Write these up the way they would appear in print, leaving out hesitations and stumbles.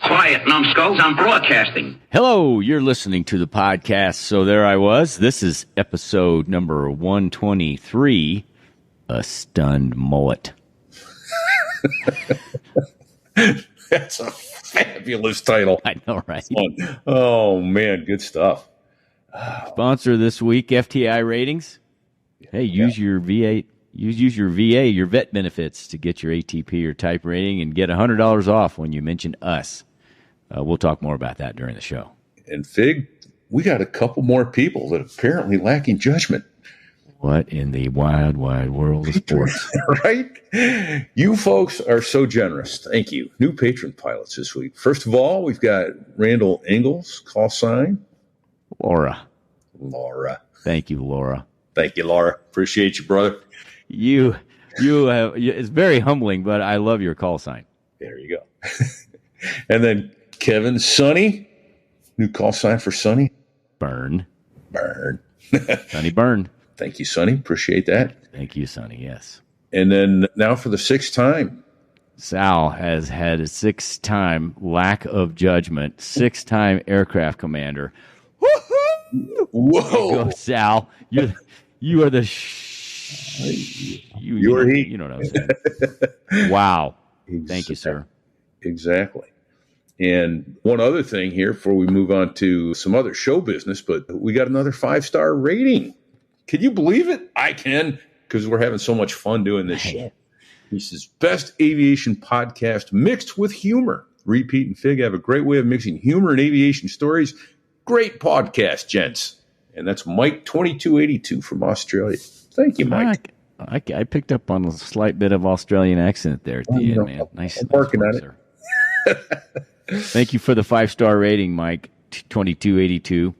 Quiet, numbskulls, I'm broadcasting. Hello, you're listening to the podcast. So there I was. This is episode number 123, A Stunned Mullet. That's a fabulous title. I know, right? Oh, man, good stuff. Sponsor this week, FTI Ratings. Hey, use your VA, use your VA, your vet benefits to get your ATP or type rating and get $100 off when you mention us. We'll talk more about that during the show. And Fig, we got a couple more people that are apparently lacking judgment. What in the wild, wide world of sports? Right? You folks are so generous. Thank you. New patron pilots this week. First of all, we've got Randall Ingalls, call sign. Laura. Thank you, Laura. Appreciate you, brother. You have, it's very humbling, but I love your call sign. There you go. And then Kevin Sonny, new call sign for Sonny. Burn. Sonny Burn. Thank you, Sonny. Appreciate that. Thank you, Sonny. Yes. And then now for the sixth time. Sal has had a six-time lack of judgment, 6-time aircraft commander. Woohoo! Whoa. Go, Sal. You are the you are he. You know what I'm saying. Wow. Exactly. Thank you, sir. Exactly. And one other thing here before we move on to some other show business, but we got another 5-star rating. Can you believe it? I can, because we're having so much fun doing this show. He says, best aviation podcast mixed with humor. Repeat and Fig have a great way of mixing humor and aviation stories. Great podcast, gents. And that's Mike 2282 from Australia. Thank you, Mike. I picked up on a slight bit of Australian accent there at the end, man. Nice. I'm working on it. Thank you for the 5-star rating, Mike 2282.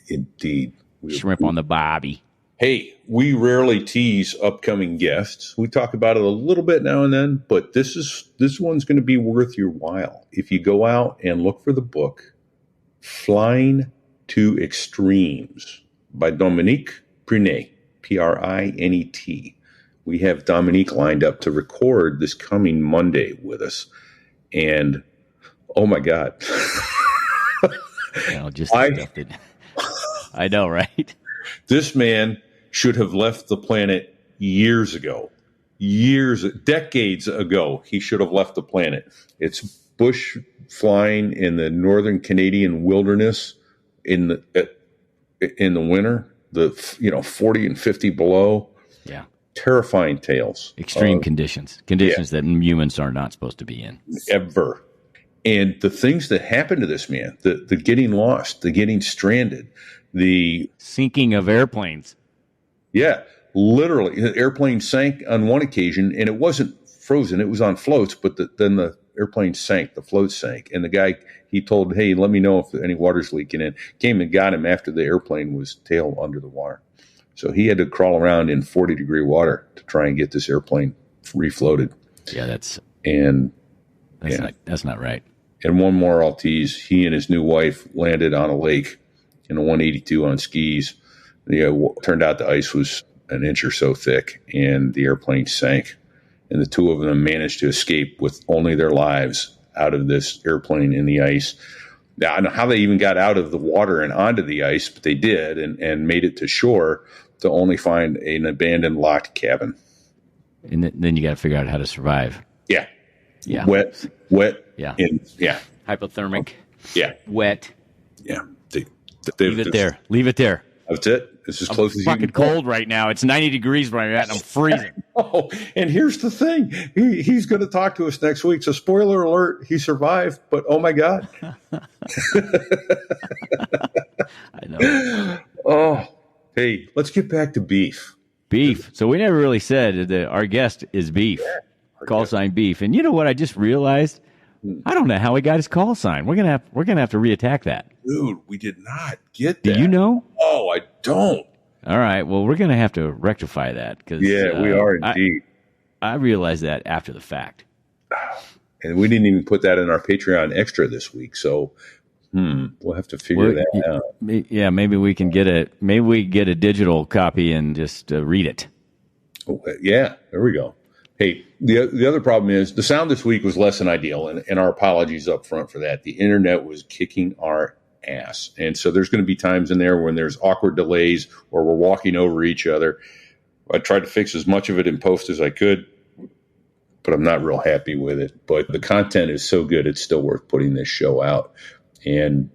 Indeed. Shrimp on the bobby. Hey, we rarely tease upcoming guests. We talk about it a little bit now and then, but this one's going to be worth your while. If you go out and look for the book, Flying to Extremes by Dominique Prinet, Prinet. We have Dominique lined up to record this coming Monday with us. And, oh my God. I know, right? This man should have left the planet years ago. Decades ago, he should have left the planet. It's bush flying in the northern Canadian wilderness in the winter, 40 and 50 below. Yeah. Terrifying tales. Extreme conditions that humans are not supposed to be in. Ever. And the things that happened to this man, the getting lost, the getting stranded, the sinking of airplanes. Yeah, literally. The airplane sank on one occasion, and it wasn't frozen. It was on floats, but then the airplane sank. The float sank. And the guy, he told, hey, let me know if any water's leaking in. Came and got him after the airplane was tail under the water. So he had to crawl around in 40-degree water to try and get this airplane refloated. Yeah, that's not right. And one more I'll tease. He and his new wife landed on a lake in a 182 on skis. Turned out the ice was an inch or so thick, and the airplane sank. And the two of them managed to escape with only their lives out of this airplane in the ice. Now, I don't know how they even got out of the water and onto the ice, but they did and made it to shore to only find an abandoned locked cabin. And then you got to figure out how to survive. Yeah. Yeah. Wet. Yeah. Yeah. Hypothermic. Yeah. Wet. Yeah. Leave it there. That's it. It's as close as you can. It's fucking cold right now. It's 90 degrees where I'm at, and I'm freezing. Oh, and here's the thing. He's going to talk to us next week. So spoiler alert, he survived, but oh my God. I know. Oh, hey, let's get back to beef. Beef. So we never really said that our guest is Beef. Yeah, call sign Beef. And you know what I just realized? I don't know how he got his call sign. We're gonna have to reattack that. Dude, we did not get that. Do you know? Oh, I don't. All right. Well, we're gonna have to rectify that because we are indeed. I realized that after the fact. And we didn't even put that in our Patreon extra this week, so we'll have to figure that out. Yeah, maybe we can get a digital copy and just read it. Oh, yeah, there we go. Hey, the other problem is the sound this week was less than ideal, and our apologies up front for that. The internet was kicking our ass. And so there's going to be times in there when there's awkward delays or we're walking over each other. I tried to fix as much of it in post as I could, but I'm not real happy with it. But the content is so good, it's still worth putting this show out. And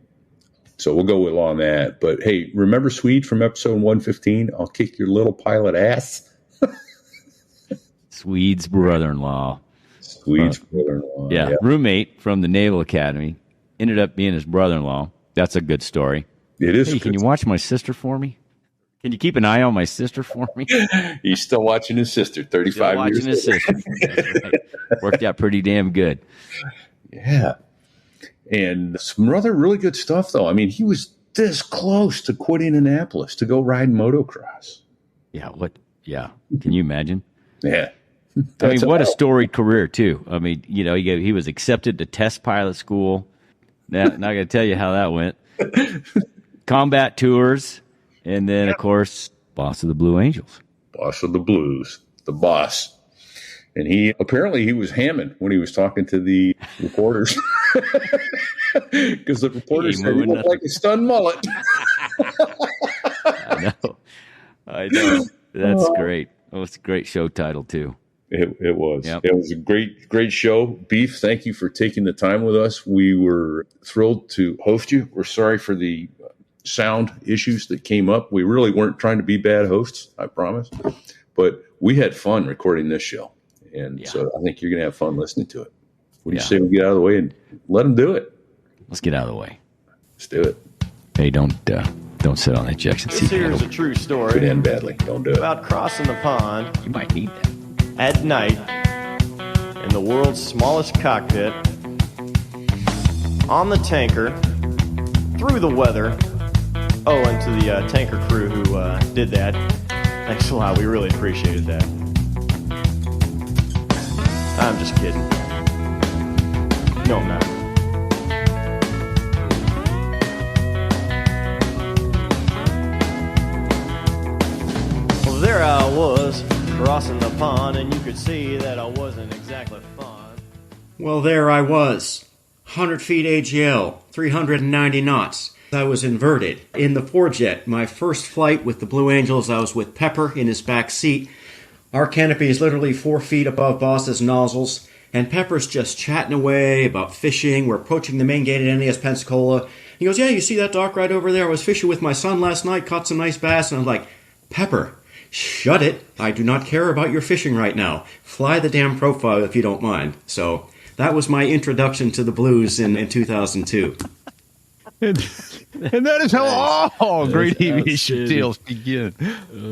so we'll go along that. But hey, remember Swede from episode 115? I'll kick your little pilot ass. Swede's brother-in-law. Swede's brother-in-law. Yeah, roommate from the Naval Academy. Ended up being his brother-in-law. That's a good story. It is. Hey, can you watch my sister for me? Can you keep an eye on my sister for me? He's still watching his sister, 35 still watching years his sister. That's right. Worked out pretty damn good. Yeah. And some other really good stuff, though. I mean, he was this close to quitting Annapolis to go ride motocross. Yeah, what? Yeah. Can you imagine? Yeah. I mean, what a storied career, too. I mean, you know, he was accepted to test pilot school. Now, not going to tell you how that went. Combat tours, and then, of course, boss of the Blue Angels. Boss of the Blues, the boss. And he was hamming when he was talking to the reporters. Because the reporters said he looked like a stunned mullet. I know. That's great. Oh, it's a great show title, too. It was. Yep. It was a great show. Beef, thank you for taking the time with us. We were thrilled to host you. We're sorry for the sound issues that came up. We really weren't trying to be bad hosts, I promise. But we had fun recording this show. And so I think you're going to have fun listening to it. What do you say we get out of the way and let them do it? Let's get out of the way. Let's do it. Hey, don't sit on the ejection seat. This here is a true story. Could end badly. Don't do it. About crossing the pond. You might need that. At night, in the world's smallest cockpit, on the tanker, through the weather. Oh, and to the tanker crew who did that, thanks a lot. We really appreciated that. I'm just kidding. No, I'm not. Well, there I was, crossing the pond, and you could see that I wasn't exactly fun. Well, there I was, 100 feet AGL, 390 knots. I was inverted in the forejet. My first flight with the Blue Angels, I was with Pepper in his back seat. Our canopy is literally 4 feet above Boss's nozzles, and Pepper's just chatting away about fishing. We're approaching the main gate at NAS Pensacola. He goes, yeah, you see that dock right over there? I was fishing with my son last night, caught some nice bass, and I'm like, Pepper, shut it. I do not care about your fishing right now. Fly the damn profile if you don't mind. So that was my introduction to the Blues in 2002. And that is how all great aviation tales begin.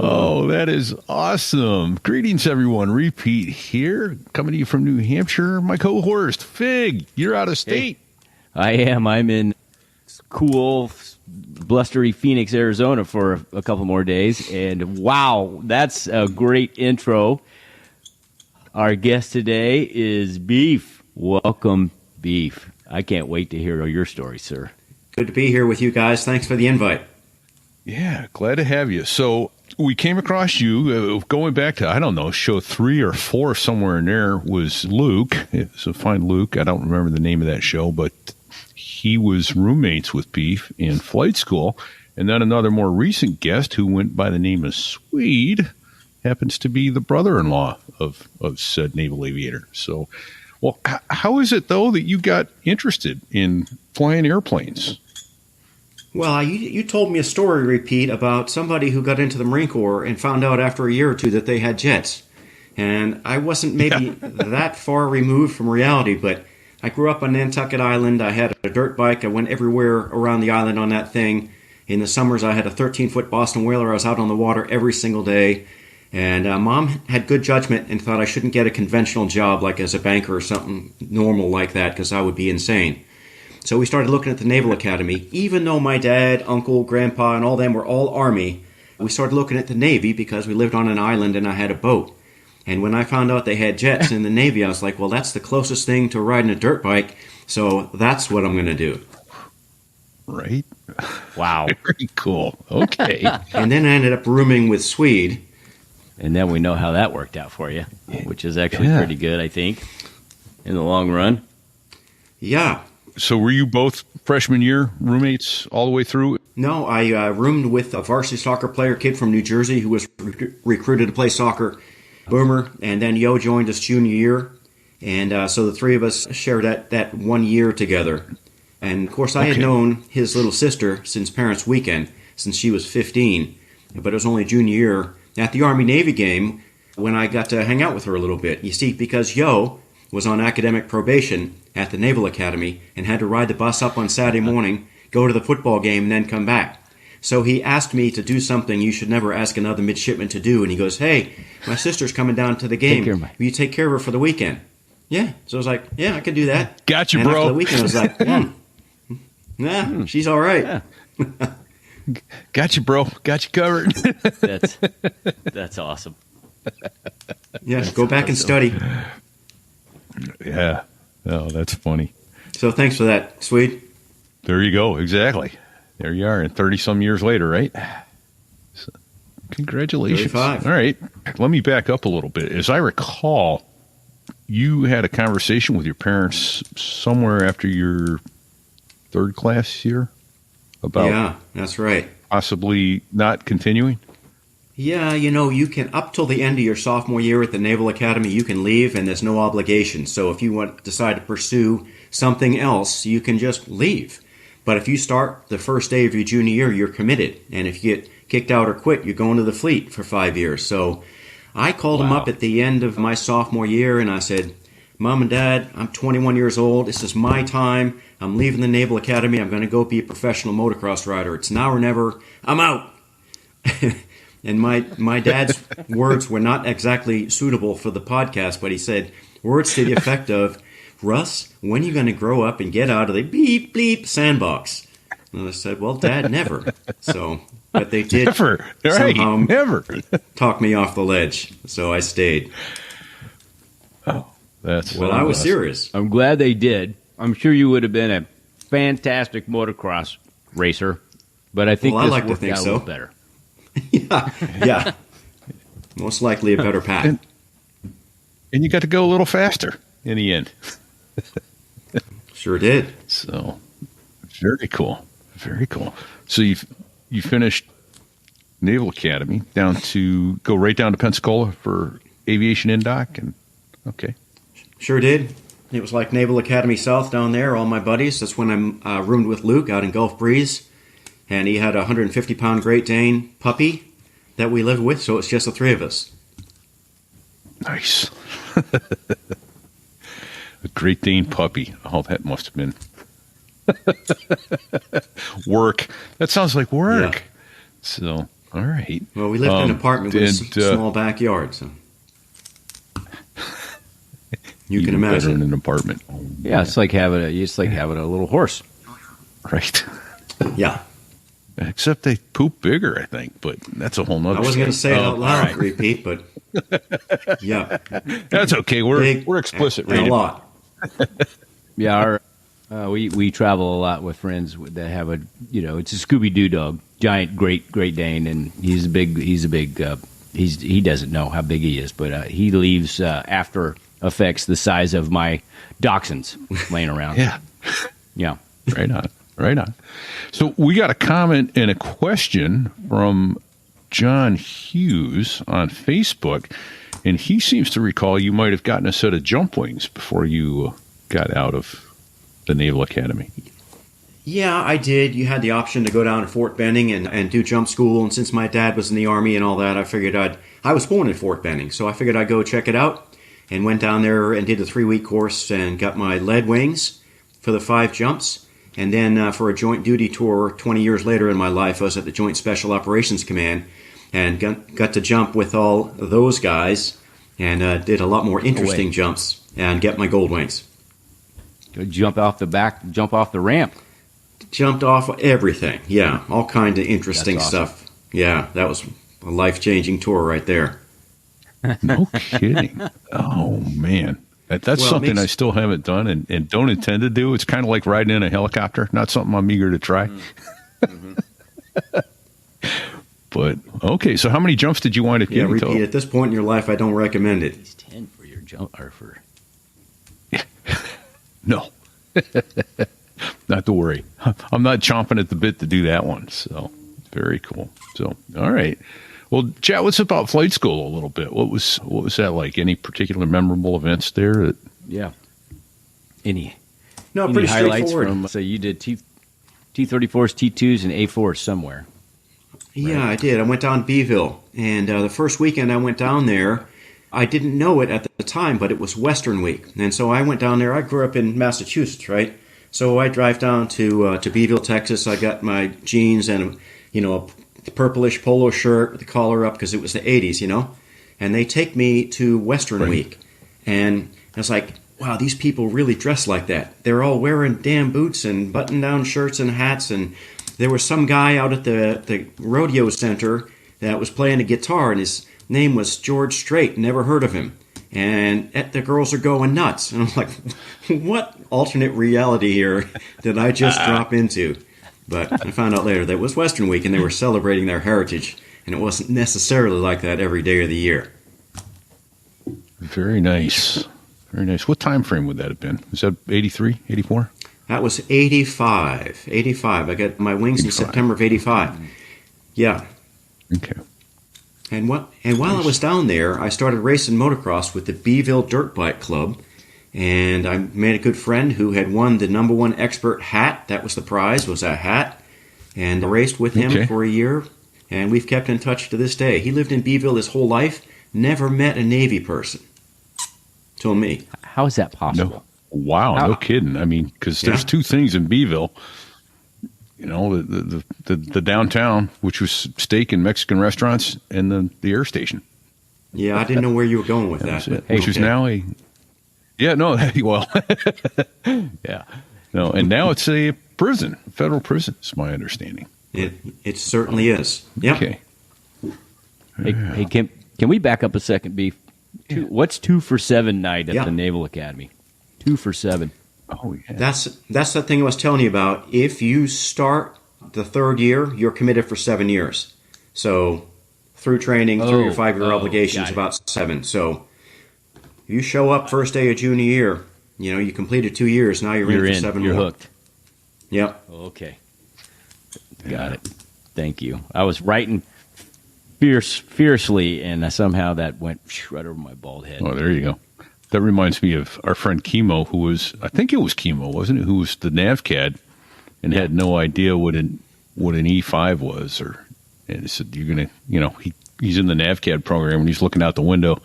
Oh, that is awesome. Greetings, everyone. Repeat here, coming to you from New Hampshire. My co-host, Fig, you're out of state. Hey, I am. I'm in cool, blustery Phoenix, Arizona for a couple more days. And wow, that's a great intro. Our guest today is Beef. Welcome, Beef. I can't wait to hear your story, sir. Good to be here with you guys. Thanks for the invite. Yeah, glad to have you. So we came across you going back to, I don't know, show 3 or 4 somewhere in there was Luke. So find Luke. I don't remember the name of that show, but he was roommates with Beef in flight school. And then another more recent guest who went by the name of Swede happens to be the brother-in-law of said naval aviator. So, well, how is it, though, that you got interested in flying airplanes? Well, you told me a story, Repeat, about somebody who got into the Marine Corps and found out after a year or two that they had jets. And I wasn't maybe that far removed from reality, but I grew up on Nantucket Island. I had a dirt bike. I went everywhere around the island on that thing. In the summers, I had a 13-foot Boston Whaler. I was out on the water every single day. And Mom had good judgment and thought I shouldn't get a conventional job like as a banker or something normal like that because I would be insane. So we started looking at the Naval Academy. Even though my dad, uncle, grandpa, and all them were all Army, we started looking at the Navy because we lived on an island and I had a boat. And when I found out they had jets in the Navy, I was like, well, that's the closest thing to riding a dirt bike, so that's what I'm going to do. Right? Wow. Very cool. Okay. And then I ended up rooming with Swede. And then we know how that worked out for you, which is actually pretty good, I think, in the long run. Yeah. So were you both freshman year roommates all the way through? No, I roomed with a varsity soccer player kid from New Jersey who was recruited to play soccer, Boomer, and then Yo joined us junior year. And so the three of us shared that 1 year together. And, of course, I had known his little sister since Parents' Weekend, since she was 15. But it was only junior year at the Army-Navy game when I got to hang out with her a little bit. You see, because Yo was on academic probation at the Naval Academy and had to ride the bus up on Saturday morning, go to the football game, and then come back. So he asked me to do something you should never ask another midshipman to do. And he goes, "Hey, my sister's coming down to the game. Will you take care of her for the weekend?" Yeah. So I was like, "Yeah, I can do that." Got you, and bro. After the weekend, I was like, "Nah, she's all right." Got you, bro. Got you covered. That's awesome. Yeah, go back and study. Yeah. Oh, that's funny. So thanks for that, Swede. There you go. Exactly. There you are. And 30-some years later, right? So, congratulations. 35. All right. Let me back up a little bit. As I recall, you had a conversation with your parents somewhere after your third class year about Yeah, that's right. possibly not continuing. Yeah, you can, up till the end of your sophomore year at the Naval Academy, you can leave and there's no obligation. So if you decide to pursue something else, you can just leave. But if you start the first day of your junior year, you're committed. And if you get kicked out or quit, you're going to the fleet for 5 years. So I called them up at the end of my sophomore year and I said, "Mom and Dad, I'm 21 years old. This is my time. I'm leaving the Naval Academy. I'm going to go be a professional motocross rider. It's now or never. I'm out." And my dad's words were not exactly suitable for the podcast, but he said words to the effect of, "Russ, when are you going to grow up and get out of the beep, bleep sandbox?" And I said, "Well, Dad, never." So, but they did Never. Right. somehow Never. talk me off the ledge. So I stayed. Oh, that's Well, I was awesome. serious. I'm glad they did. I'm sure you would have been a fantastic motocross racer, but I think Well, I this like to worked think out so. a little better. Yeah. Most likely a better path. And you got to go a little faster in the end. Sure did. So, very cool. Very cool. So you finished Naval Academy go right down to Pensacola for aviation indoc, and okay. Sure did. It was like Naval Academy South down there, all my buddies. That's when I roomed with Luke out in Gulf Breeze. And he had a 150-pound Great Dane puppy that we lived with, so it's just the three of us. Nice. A Great Dane puppy. Oh, that must have been work. That sounds like work. Yeah. So, all right. Well, we lived in an apartment with a small backyard, so you can Even better imagine. in an apartment. Oh, Yeah, it's like having a little horse. right. Yeah. Except they poop bigger, I think, but that's a whole nother I wasn't going to say it story. out loud, repeat, but yeah. That's okay. Big We're explicit and a rated. lot. Yeah, we travel a lot with friends that have it's a Scooby-Doo dog, giant Great Dane, and he doesn't know how big he is, but he leaves after effects the size of my dachshunds laying around. Yeah. Right on. Right on. So we got a comment and a question from John Hughes on Facebook, and he seems to recall you might have gotten a set of jump wings before you got out of the Naval Academy. Yeah, I did. You had the option to go down to Fort Benning and do jump school, and since my dad was in the Army and all that, I figured I was born in Fort Benning, so I figured I'd go check it out, and went down there and did a 3-week course and got my lead wings for the 5 jumps. And then for a joint duty tour 20 years later in my life, I was at the Joint Special Operations Command and got to jump with all those guys and did a lot more interesting jumps and get my gold wings. Jump off the ramp. Jumped off everything. Yeah, all kinds of interesting That's awesome. stuff. Yeah, that was a life-changing tour right there. No kidding. Oh, man. That's something I still haven't done and don't intend to do. It's kind of like riding in a helicopter. Not something I'm eager to try. Mm-hmm. But okay, so how many jumps did you wind up Yeah, getting? repeat, at this point in your life, I don't recommend it. He's 10 for your jump or for. No, not to worry. I'm not chomping at the bit to do that one. So very cool. So all right. Well, chat with us about flight school a little bit. What was that like? Any particular memorable events there? That, Yeah. Any Pretty highlights straightforward. from? So you did T-34s, T2s, and A4s somewhere. Yeah, I did. I went down to Beeville, and the first weekend I went down there, I didn't know it at the time, but it was Western Week, and so I went down there. I grew up in Massachusetts, right? So I drive down to Beeville, Texas. I got my jeans and a purplish polo shirt with the collar up because it was the '80s, And they take me to Western Week, and I was like, wow, these people really dress like that. They're all wearing damn boots and button-down shirts and hats, and there was some guy out at the rodeo center that was playing a guitar, and his name was George Strait. Never heard of him. And the girls are going nuts. And I'm like, what alternate reality here did I just drop into? But I found out later that it was Western Week, and they were celebrating their heritage, and it wasn't necessarily like that every day of the year. very nice. Very nice. What time frame would that have been? Was that 83, 84? That was 85. 85. I got my wings 85. in September of 85. Yeah. Okay. And while I was down there, I started racing motocross with the Beeville Dirt Bike Club. And I made a good friend who had won the #1 expert hat. That was the prize, was a hat. And I raced with him for a year. And we've kept in touch to this day. He lived in Beeville his whole life, never met a Navy person. Till me. How is that possible? No. Wow, no kidding. I mean, because there's two things in Beeville. The downtown, which was steak and Mexican restaurants, and the air station. Yeah, I didn't know where you were going with that. But, Which is now a... Yeah, no, well... yeah. No, and now it's a prison, federal prison, is my understanding. It certainly is. Yep. Okay. Hey, can we back up a second, Beef? What's 2 for 7 night at the Naval Academy? 2 for 7. Oh, yeah. That's the thing I was telling you about. If you start the third year, you're committed for 7 years. So through training, through your 5-year obligations, about 7. So you show up first day of junior year. You completed 2 years. Now you're in for 7 You're more. hooked. Yep. Okay. Got it. Thank you. I was writing fiercely, and somehow that went right over my bald head. Oh, there you go. That reminds me of our friend Chemo, who was, I think it was Chemo, wasn't it? Who was the NavCad and had no idea what an E5 was, and he said, "You're gonna, he's in the NavCad program and he's looking out the window.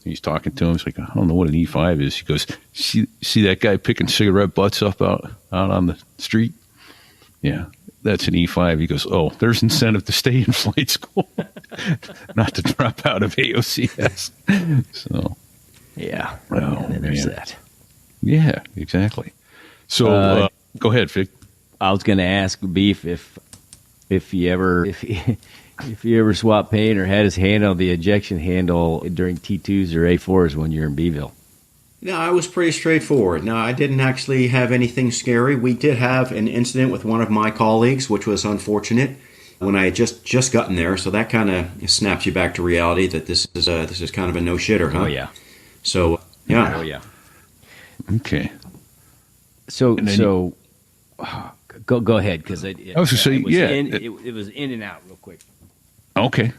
He's talking to him. He's like, I don't know what an E5 is. He goes, see that guy picking cigarette butts up out on the street? Yeah, that's an E5. He goes, oh, there's incentive to stay in flight school, not to drop out of AOCS. So, yeah, there's that. Yeah, exactly. So, go ahead, Vic. I was going to ask Beef if he ever swapped paint or had his hand on the ejection handle during T2s or A4s when you're in Beeville. No, I was pretty straightforward. No, I didn't actually have anything scary. We did have an incident with one of my colleagues, which was unfortunate when I had just gotten there. So that kind of snaps you back to reality that this is kind of a no-shitter, huh? Oh, yeah. So, yeah. Oh, yeah. Okay. So go ahead, because I was going to say, it was in and out real quick. Okay.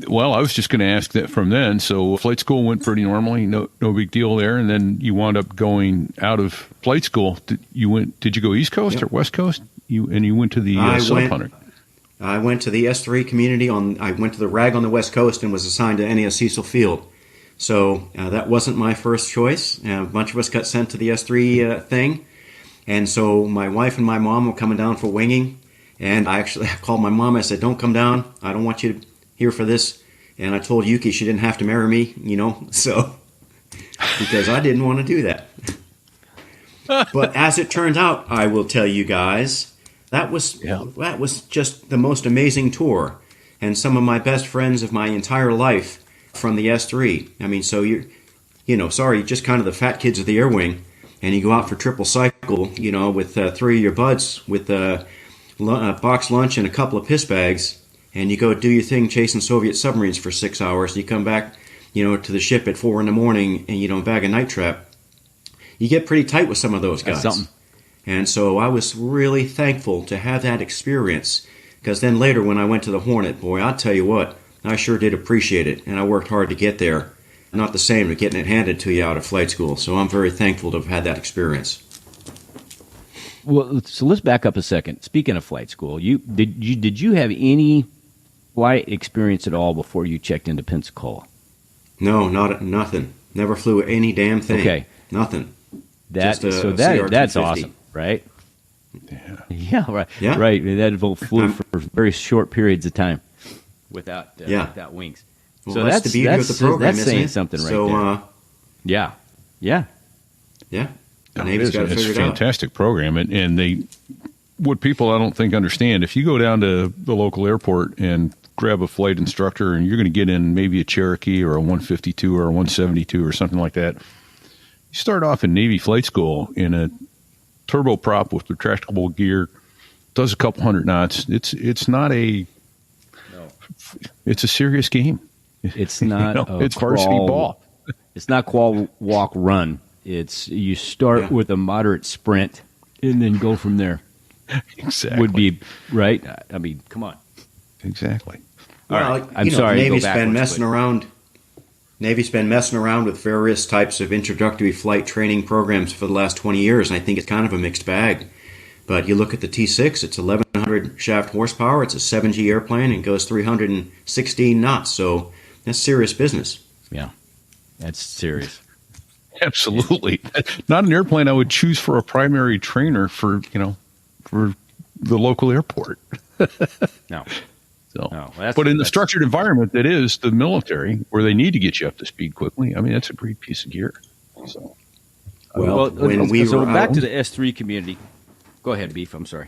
Well, I was just going to ask that from then. So flight school went pretty normally, no big deal there, and then you wound up going out of flight school. Did you go East Coast or West Coast? You went to the Sub Hunter. I went to the S3 community I went to the RAG on the West Coast and was assigned to NES Cecil Field. So that wasn't my first choice. A bunch of us got sent to the S3 thing. And so my wife and my mom were coming down for winging. And I called my mom. I said, don't come down. I don't want you here for this. And I told Yuki she didn't have to marry me, so because I didn't want to do that. But as it turned out, I will tell you guys, that was just the most amazing tour. And some of my best friends of my entire life from the S3. I mean, so you're just kind of the fat kids of the air wing. And you go out for triple cycle, with 3 of your buds with box lunch and a couple of piss bags, and you go do your thing chasing Soviet submarines for 6 hours. You come back, to the ship at 4 in the morning, and bag a night trap. You get pretty tight with some of those guys. That's something. And so I was really thankful to have that experience, because then later when I went to the Hornet, boy, I'll tell you what, I sure did appreciate it, and I worked hard to get there. Not the same as getting it handed to you out of flight school. So I'm very thankful to have had that experience. Well, so let's back up a second. Speaking of flight school, did you have any flight experience at all before you checked into Pensacola? No, nothing. Never flew any damn thing. Okay, nothing. That's awesome, right? Yeah, right. Yeah. Right. That flew for very short periods of time without wings. Well, so that's the beauty of the program, that's isn't saying it? something right so, there. Yeah. The No, Navy's got to it's figure a it out. fantastic program, and what people I don't think understand, if you go down to the local airport and grab a flight instructor, and you're going to get in maybe a Cherokee or a 152 or a 172 or something like that, you start off in Navy flight school in a turboprop with retractable gear, does a couple hundred knots. It's not a it's a serious game. It's not. It's varsity ball. It's not crawl, walk, run. It's you start with a moderate sprint and then go from there. Exactly. Would be right. I mean, come on. Exactly. All Well, right. I'm sorry. Navy's to go been backwards, messing around. Navy's been messing around with various types of introductory flight training programs for the last 20 years, and I think it's kind of a mixed bag. But you look at the T6, it's 1,100 shaft horsepower, it's a 7G airplane, and goes 316 knots, so that's serious business. Yeah, that's serious. Absolutely. Not an airplane I would choose for a primary trainer for the local airport. No. So, No, but in the structured environment that is the military, where they need to get you up to speed quickly, I mean, that's a great piece of gear. So, When we so were back out, to the S3 community. Go ahead, Beef. I'm sorry.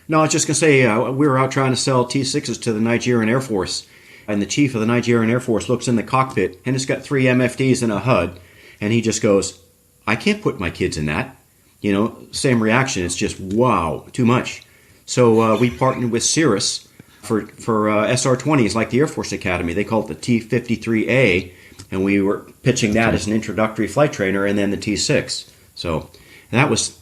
No, I was just going to say, we were out trying to sell T6s to the Nigerian Air Force, and the chief of the Nigerian Air Force looks in the cockpit, and it's got 3 MFDs and a HUD, and he just goes, I can't put my kids in that. Same reaction. It's just, wow, too much. So we partnered with Cirrus for SR-20s like the Air Force Academy. They call it the T-53A, and we were pitching that as an introductory flight trainer, and then the T6. So that was,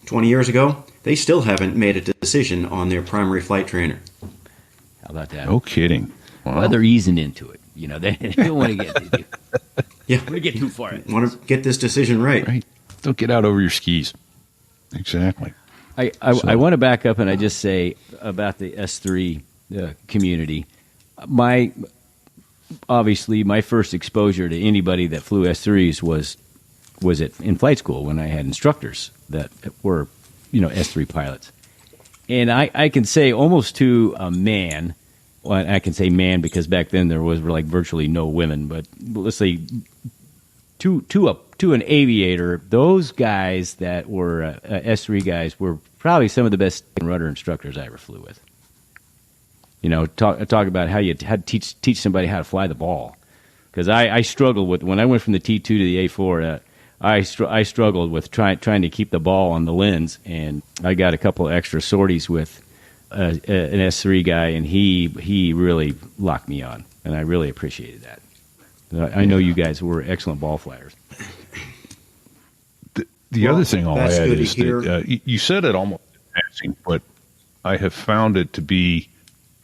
20 years ago. They still haven't made a decision on their primary flight trainer. How about that? no kidding. Wow. Well, they're easing into it. They don't want to get too far. Want to get this decision right. Right. Don't get out over your skis. Exactly. I want to back up and I just say about the S3 community. Obviously, my first exposure to anybody that flew S3s was in flight school when I had instructors that were, S3 pilots. And I can say almost to a man, well, I can say man because back then there was like virtually no women, but let's say to an aviator, those guys that were S3 guys were probably some of the best rudder instructors I ever flew with. Talk about how you had to teach somebody how to fly the ball. Because I struggled with, when I went from the T2 to the A4, I struggled with trying to keep the ball on the lens, and I got a couple of extra sorties with an S3 guy, and he really locked me on, and I really appreciated that. I know you guys were excellent ball flyers. The other thing I'll that's add good to is hear. that you said it almost in passing, but I have found it to be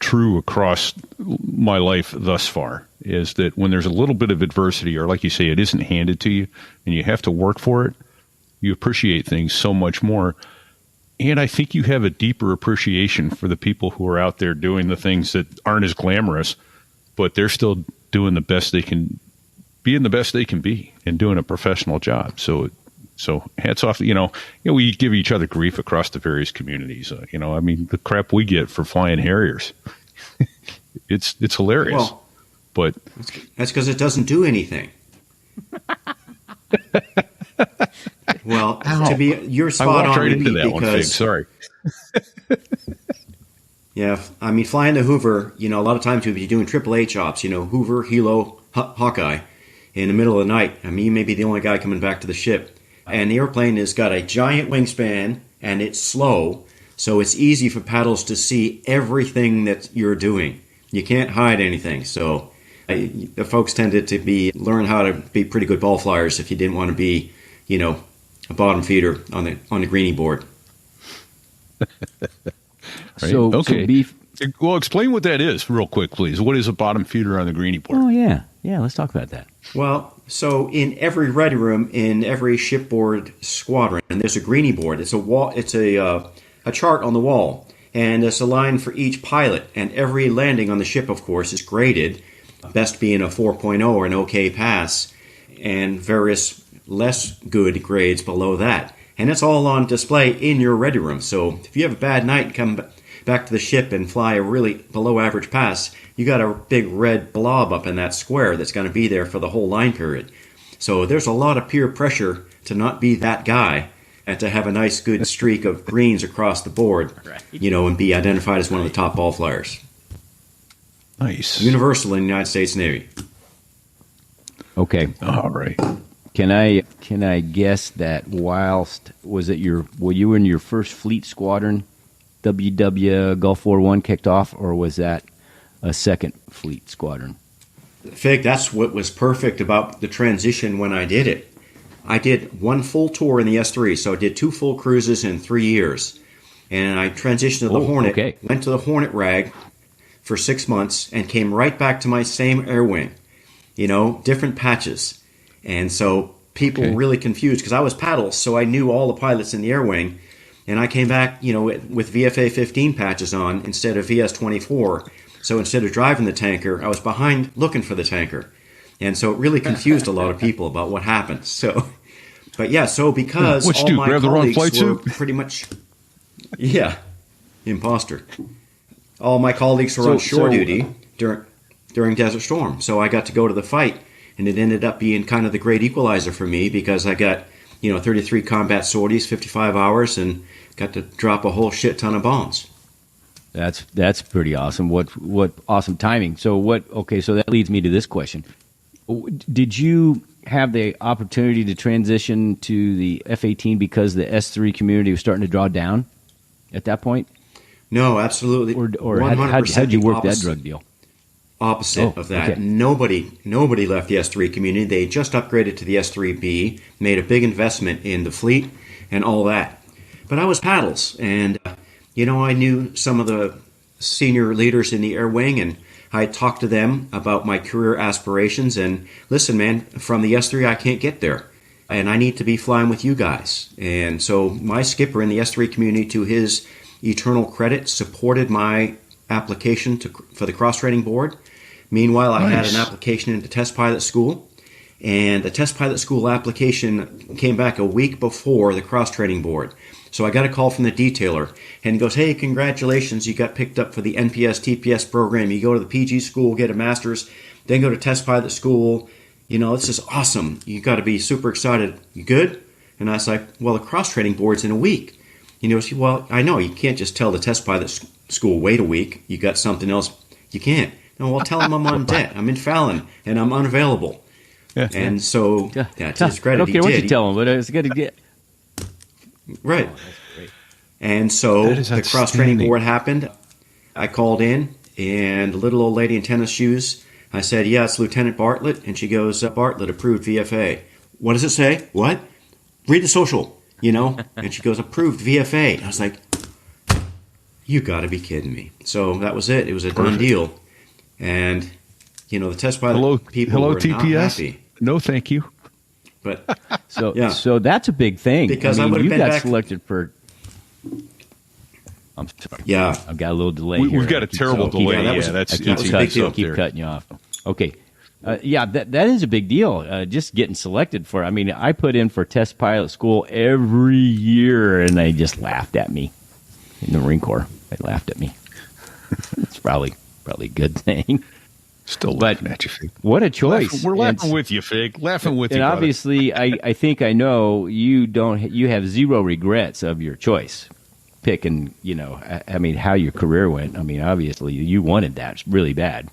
true across my life thus far, is that when there's a little bit of adversity, or like you say, it isn't handed to you and you have to work for it, you appreciate things so much more. And I think you have a deeper appreciation for the people who are out there doing the things that aren't as glamorous, but they're still doing the best they can, being the best they can be, and doing a professional job. So hats off. We give each other grief across the various communities. The crap we get for flying Harriers, it's hilarious. Well, but that's because it doesn't do anything. Well, you're I spot walked on, right into Pete, that one, Fig. because Sorry. yeah, flying the Hoover, a lot of times you'll be doing AAA chops, Hoover, Hilo, Hawkeye, in the middle of the night. You may be the only guy coming back to the ship. And the airplane has got a giant wingspan, and it's slow. So it's easy for paddles to see everything that you're doing. You can't hide anything. So the folks tended to learn how to be pretty good ball flyers if you didn't want to be, a bottom feeder on the greenie board. Right. So Okay. Well, explain what that is real quick, please. What is a bottom feeder on the greenie board? Oh yeah, let's talk about that. Well, so in every ready room, in every shipboard squadron, there's a greenie board. It's a wall. It's a chart on the wall, and there's a line for each pilot. And every landing on the ship, of course, is graded. Best being a 4.0 or an OK pass, and various less good grades below that. And it's all on display in your ready room. So if you have a bad night and come back to the ship and fly a really below average pass, you got a big red blob up in that square that's going to be there for the whole line period. So there's a lot of peer pressure to not be that guy and to have a nice good streak of greens across the board, and be identified as one of the top ball flyers. Nice. Universal in the United States Navy. Okay. All right. Can I guess that were you in your first fleet squadron, WW Gulf War I kicked off, or was that a second fleet squadron? Fig, that's what was perfect about the transition when I did it. I did one full tour in the S3, so I did 2 full cruises in 3 years. And I transitioned to the Hornet, okay. Went to the Hornet rag for 6 months, and came right back to my same air wing. Different patches. And so people were really confused because I was paddles, so I knew all the pilots in the air wing. And I came back, with VFA 15 patches on instead of VS 24. So instead of driving the tanker, I was behind looking for the tanker. And so it really confused a lot of people about what happened. So, so because all my grab the wrong colleagues flight were suit? pretty much, imposter. All my colleagues were on shore duty during Desert Storm. So I got to go to the fight, and it ended up being kind of the great equalizer for me because I got, 33 combat sorties, 55 hours, and got to drop a whole shit ton of bombs. That's pretty awesome. What awesome timing. So that leads me to this question. Did you have the opportunity to transition to the F-18 because the S3 community was starting to draw down at that point? No, absolutely. Or how'd you work that drug deal? Opposite of that. Okay. Nobody left the S3 community. They just upgraded to the S3B, made a big investment in the fleet and all that. But I was paddles, and I knew some of the senior leaders in the air wing, and I talked to them about my career aspirations. And listen, man, from the S3 I can't get there, and I need to be flying with you guys. And so my skipper in the S3 community, to his eternal credit, supported my application for the cross-training board. Meanwhile, I had an application into test pilot school, and the test pilot school application came back a week before the cross-training board. So I got a call from the detailer, and he goes, "Hey, congratulations, you got picked up for the NPS TPS program. You go to the PG school, get a master's, then go to test pilot school. This is awesome. You got to be super excited. You good?" And I was like, "Well, the cross-training board's in a week." Well, I know, you can't just tell the test pilot school, wait a week. You got something else. You can't. No, well, tell them I'm on debt. I'm in Fallon, and I'm unavailable. And so, to his credit, I don't care he what did. you tell them, but it's good to get. Right. Oh, that's great. And so That is the cross-training outstanding. board happened. I called in, and a little old lady in tennis shoes, I said, "Yeah, it's Lieutenant Bartlett." And she goes, "Bartlett, approved VFA." "What does it say?" "What?" "Read the social, And she goes, "Approved VFA." And I was like, "You got to be kidding me." So that was it. It was a done deal. And, the test pilot people were TPS? not happy. No, thank you. But So that's a big thing. Because I would've you been got back- selected for. I'm sorry. yeah, I've got a little delay We've here. got a terrible delay. that was- That's that was a big deal. Keep cutting you off. Okay. That is a big deal. Just getting selected for. I put in for test pilot school every year, and they just laughed at me in the Marine Corps. They laughed at me. It's probably a good thing. Still laughing at you, Fig. What a choice! We're laughing with you, Fig. Laughing with you. And brother. obviously, I think I know you don't. You have zero regrets of your choice, picking. How your career went. Obviously, you wanted that really bad.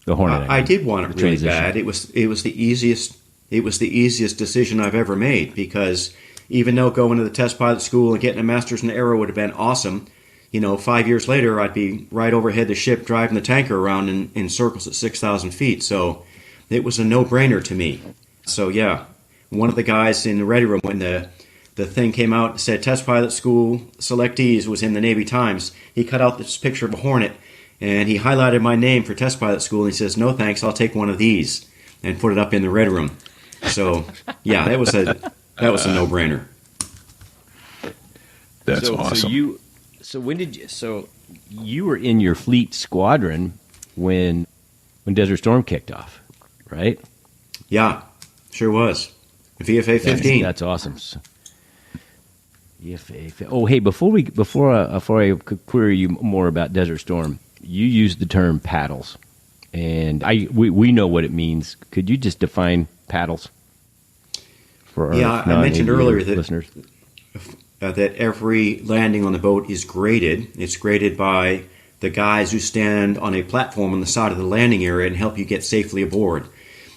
The Hornet. I did want it really transition. bad. It was the easiest decision I've ever made because even though going to the test pilot school and getting a master's in aero would have been awesome, 5 years later, I'd be right overhead the ship driving the tanker around in circles at 6,000 feet. So it was a no-brainer to me. So, yeah, one of the guys in the ready room, when the thing came out and said test pilot school selectees, was in the Navy Times, he cut out this picture of a Hornet, and he highlighted my name for test pilot school, and he says, "No thanks, I'll take one of these," and put it up in the ready room. So, yeah, that was a no-brainer. That's awesome. So you were in your fleet squadron when Desert Storm kicked off, right? Yeah, sure was. VFA 15. That's awesome. VFA. Oh, hey, before I could query you more about Desert Storm, you used the term paddles, and we know what it means. Could you just define paddles for our I mentioned earlier that listeners? That every landing on the boat is graded. It's graded by the guys who stand on a platform on the side of the landing area and help you get safely aboard.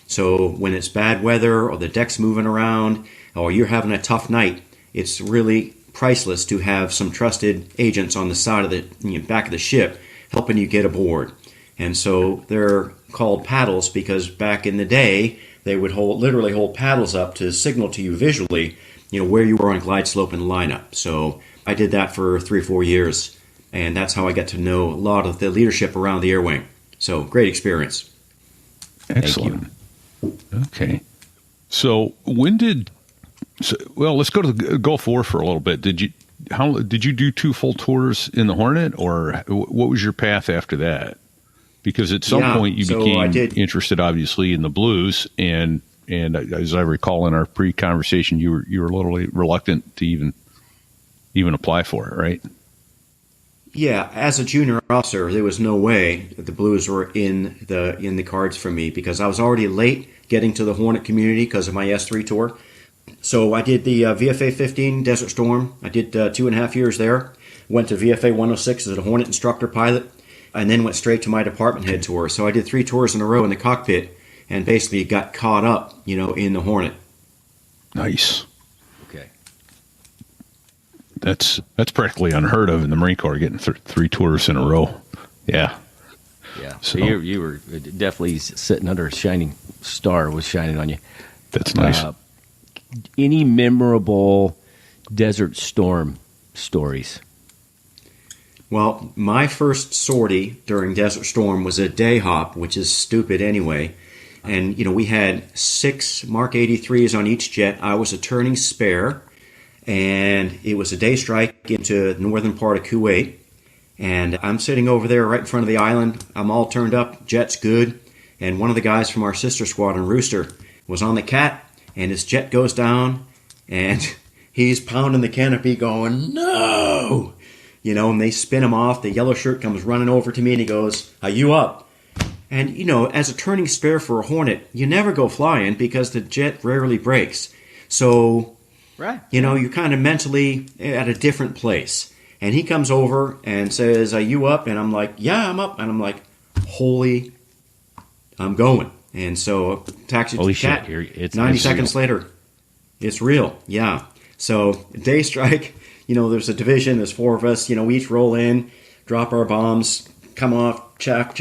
So when it's bad weather or the deck's moving around or you're having a tough night, it's really priceless to have some trusted agents on the side of the back of the ship helping you get aboard. And so they're called paddles because back in the day they would literally hold paddles up to signal to you visually where you were on glide slope and lineup. So I did that for 3 or 4 years, and that's how I got to know a lot of the leadership around the air wing. So great experience. Excellent. Okay. So let's go to the Gulf War for a little bit. Did you do 2 full tours in the Hornet, or what was your path after that? Because at some point you became interested, obviously, in the blues, and as I recall in our pre-conversation, you were a little reluctant to even apply for it, right? Yeah, as a junior officer, there was no way that the blues were in the cards for me because I was already late getting to the Hornet community because of my S3 tour. So I did the VFA 15 Desert Storm. I did 2.5 years there. Went to VFA 106 as a Hornet instructor pilot, and then went straight to my department head tour. So I did 3 tours in a row in the cockpit. And basically got caught up, in the Hornet. Nice. Okay. That's practically unheard of in the Marine Corps, getting 3 tours in a row. Yeah. Yeah. So you were definitely sitting under a shining star was shining on you. That's nice. Any memorable Desert Storm stories? Well, my first sortie during Desert Storm was a day hop, which is stupid anyway. And, we had 6 Mark 83s on each jet. I was a turning spare, and it was a day strike into the northern part of Kuwait. And I'm sitting over there right in front of the island. I'm all turned up, jet's good. And one of the guys from our sister squadron, Rooster, was on the cat, and his jet goes down, and he's pounding the canopy going, "No!" And they spin him off. The yellow shirt comes running over to me, and he goes, "Are you up?" And, as a turning spare for a Hornet, you never go flying because the jet rarely breaks. So, right. You're kind of mentally at a different place. And he comes over and says, "Are you up?" And I'm like, "Yeah, I'm up." And I'm like, "Holy, I'm going." And so, taxi to the cat. It's 90 seconds later, it's real. Yeah. So, day strike, there's a division, there's 4 of us, we each roll in, drop our bombs, come off, chaff,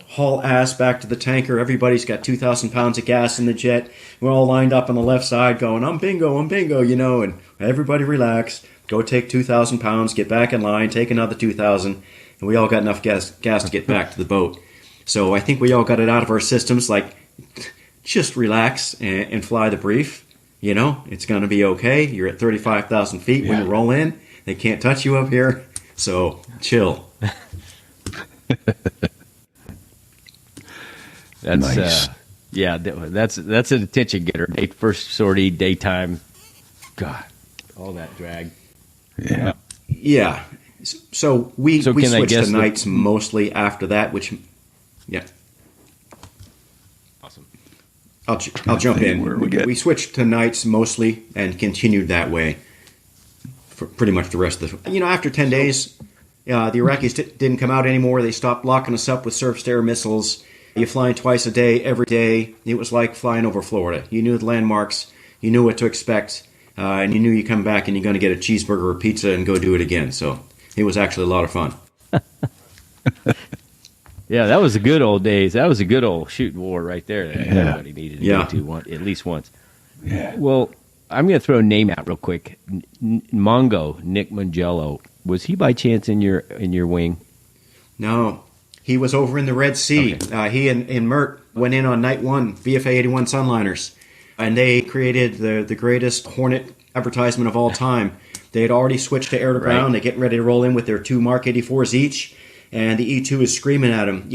haul ass back to the tanker. Everybody's got 2,000 pounds of gas in the jet. We're all lined up on the left side going, I'm bingo, and everybody relax, go take 2,000 pounds, get back in line, take another 2,000, and we all got enough gas to get back to the boat. So I think we all got it out of our systems, like, just relax and fly the brief. It's going to be okay. You're at 35,000 feet when you roll in. They can't touch you up here. So chill. That's nice. That's an attention getter. First sortie, daytime. God, all that drag. Yeah. Yeah. So we switched to nights mostly after that, which, yeah. Awesome. I'll jump in. We switched to nights mostly and continued that way for pretty much the rest of the... after 10 days, the Iraqis didn't come out anymore. They stopped locking us up with surface-to-air missiles. You're flying twice a day, every day. It was like flying over Florida. You knew the landmarks. you knew what to expect, and you knew you come back and you're going to get a cheeseburger or pizza and go do it again. So it was actually a lot of fun. Yeah, that was the good old days. That was a good old shooting war right there that everybody needed to go to at least once. Yeah. Well, I'm going to throw a name out real quick. Mongo, Nick Mangello. Was he by chance in your wing? No, he was over in the Red Sea. Okay. He and Mert went in on night one, VFA 81 Sunliners, and they created the greatest Hornet advertisement of all time. They had already switched to air to ground. They're getting ready to roll in with their 2 Mark 84s each, and the E2 is screaming at him,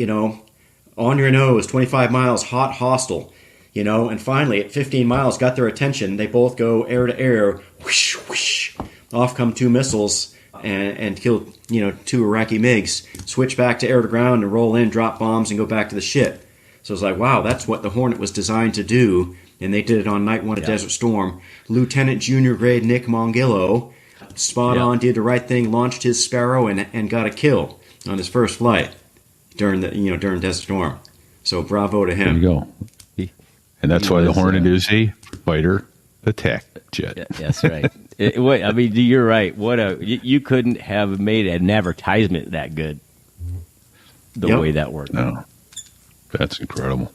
on your nose, 25 miles, hot, hostile, and finally at 15 miles got their attention. They both go air to air, whoosh, whoosh, off come 2 missiles and kill, 2 Iraqi MiGs, switch back to air to ground and roll in, drop bombs and go back to the ship. So it's like, wow, that's what the Hornet was designed to do, and they did it on night 1 of Desert Storm. Lieutenant Junior Grade Nick Mongillo, spot on, did the right thing, launched his Sparrow and got a kill on his first flight during Desert Storm. So bravo to him. There you go. And that's why the Hornet is a fighter attack jet. Yeah, that's right. You're right. You couldn't have made an advertisement that good. The way that worked. No, that's incredible.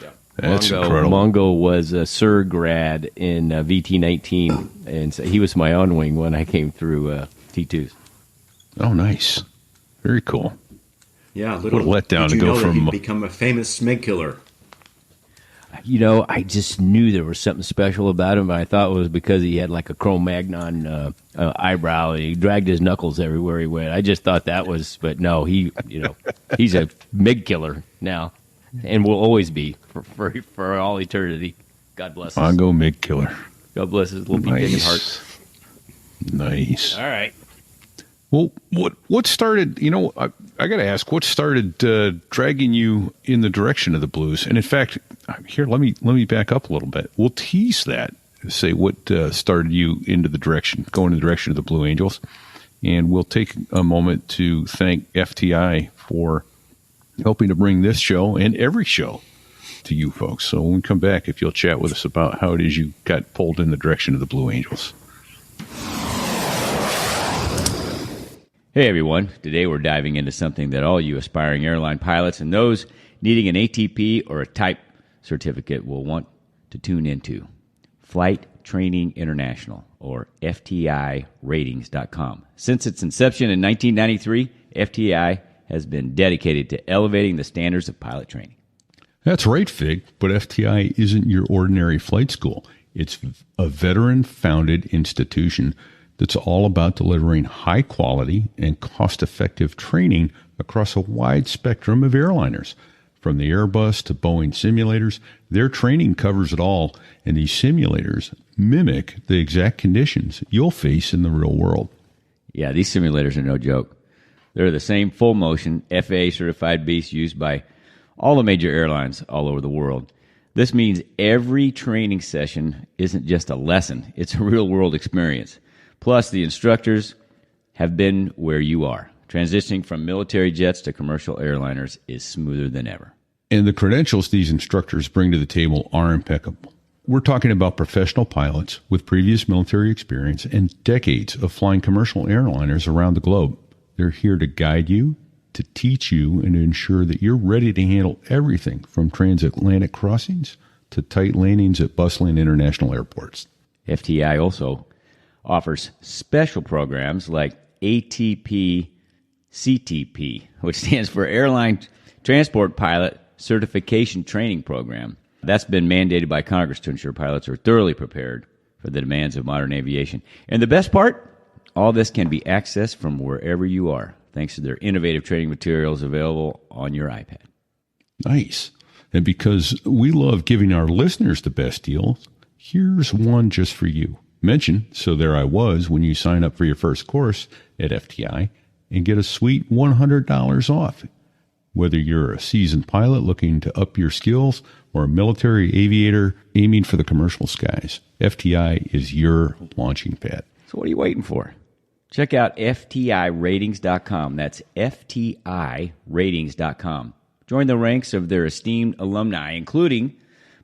Yeah. That's incredible. Mongo was a Sir grad in VT-19, and so he was my on wing when I came through T2s. Oh, nice. Very cool. Yeah, what a letdown to go from become a famous SMIG killer. I just knew there was something special about him, but I thought it was because he had like a Cro-Magnon eyebrow and he dragged his knuckles everywhere he went. I just thought that was, but no, he's a MiG killer now and will always be for all eternity. God bless us. Mongo MiG killer. God bless his little big heart. Nice. All right. Well, what started? I got to ask, what started dragging you in the direction of the Blues? And in fact, here, let me back up a little bit. We'll tease that. Say what started you going in the direction of the Blue Angels, and we'll take a moment to thank FTI for helping to bring this show and every show to you folks. So when we come back, if you'll chat with us about how it is you got pulled in the direction of the Blue Angels. Hey everyone, today we're diving into something that all you aspiring airline pilots and those needing an ATP or a type certificate will want to tune into. Flight Training International, or FTIratings.com. Since its inception in 1993, FTI has been dedicated to elevating the standards of pilot training. That's right, Fig, but FTI isn't your ordinary flight school. It's a veteran-founded institution that's all about delivering high-quality and cost-effective training across a wide spectrum of airliners. From the Airbus to Boeing simulators, their training covers it all, and these simulators mimic the exact conditions you'll face in the real world. Yeah, these simulators are no joke. They're the same full-motion, FAA-certified beasts used by all the major airlines all over the world. This means every training session isn't just a lesson, it's a real-world experience. Plus, the instructors have been where you are. Transitioning from military jets to commercial airliners is smoother than ever. And the credentials these instructors bring to the table are impeccable. We're talking about professional pilots with previous military experience and decades of flying commercial airliners around the globe. They're here to guide you, to teach you, and to ensure that you're ready to handle everything from transatlantic crossings to tight landings at bustling international airports. FTI also offers special programs like ATP CTP, which stands for Airline Transport Pilot Certification Training Program. That's been mandated by Congress to ensure pilots are thoroughly prepared for the demands of modern aviation. And the best part, all this can be accessed from wherever you are, thanks to their innovative training materials available on your iPad. Nice. And because we love giving our listeners the best deals, here's one just for you. Mention So There I Was when you sign up for your first course at FTI and get a sweet $100 off. Whether you're a seasoned pilot looking to up your skills or a military aviator aiming for the commercial skies, FTI is your launching pad. So what are you waiting for? Check out FTIratings.com. That's FTIratings.com. Join the ranks of their esteemed alumni, including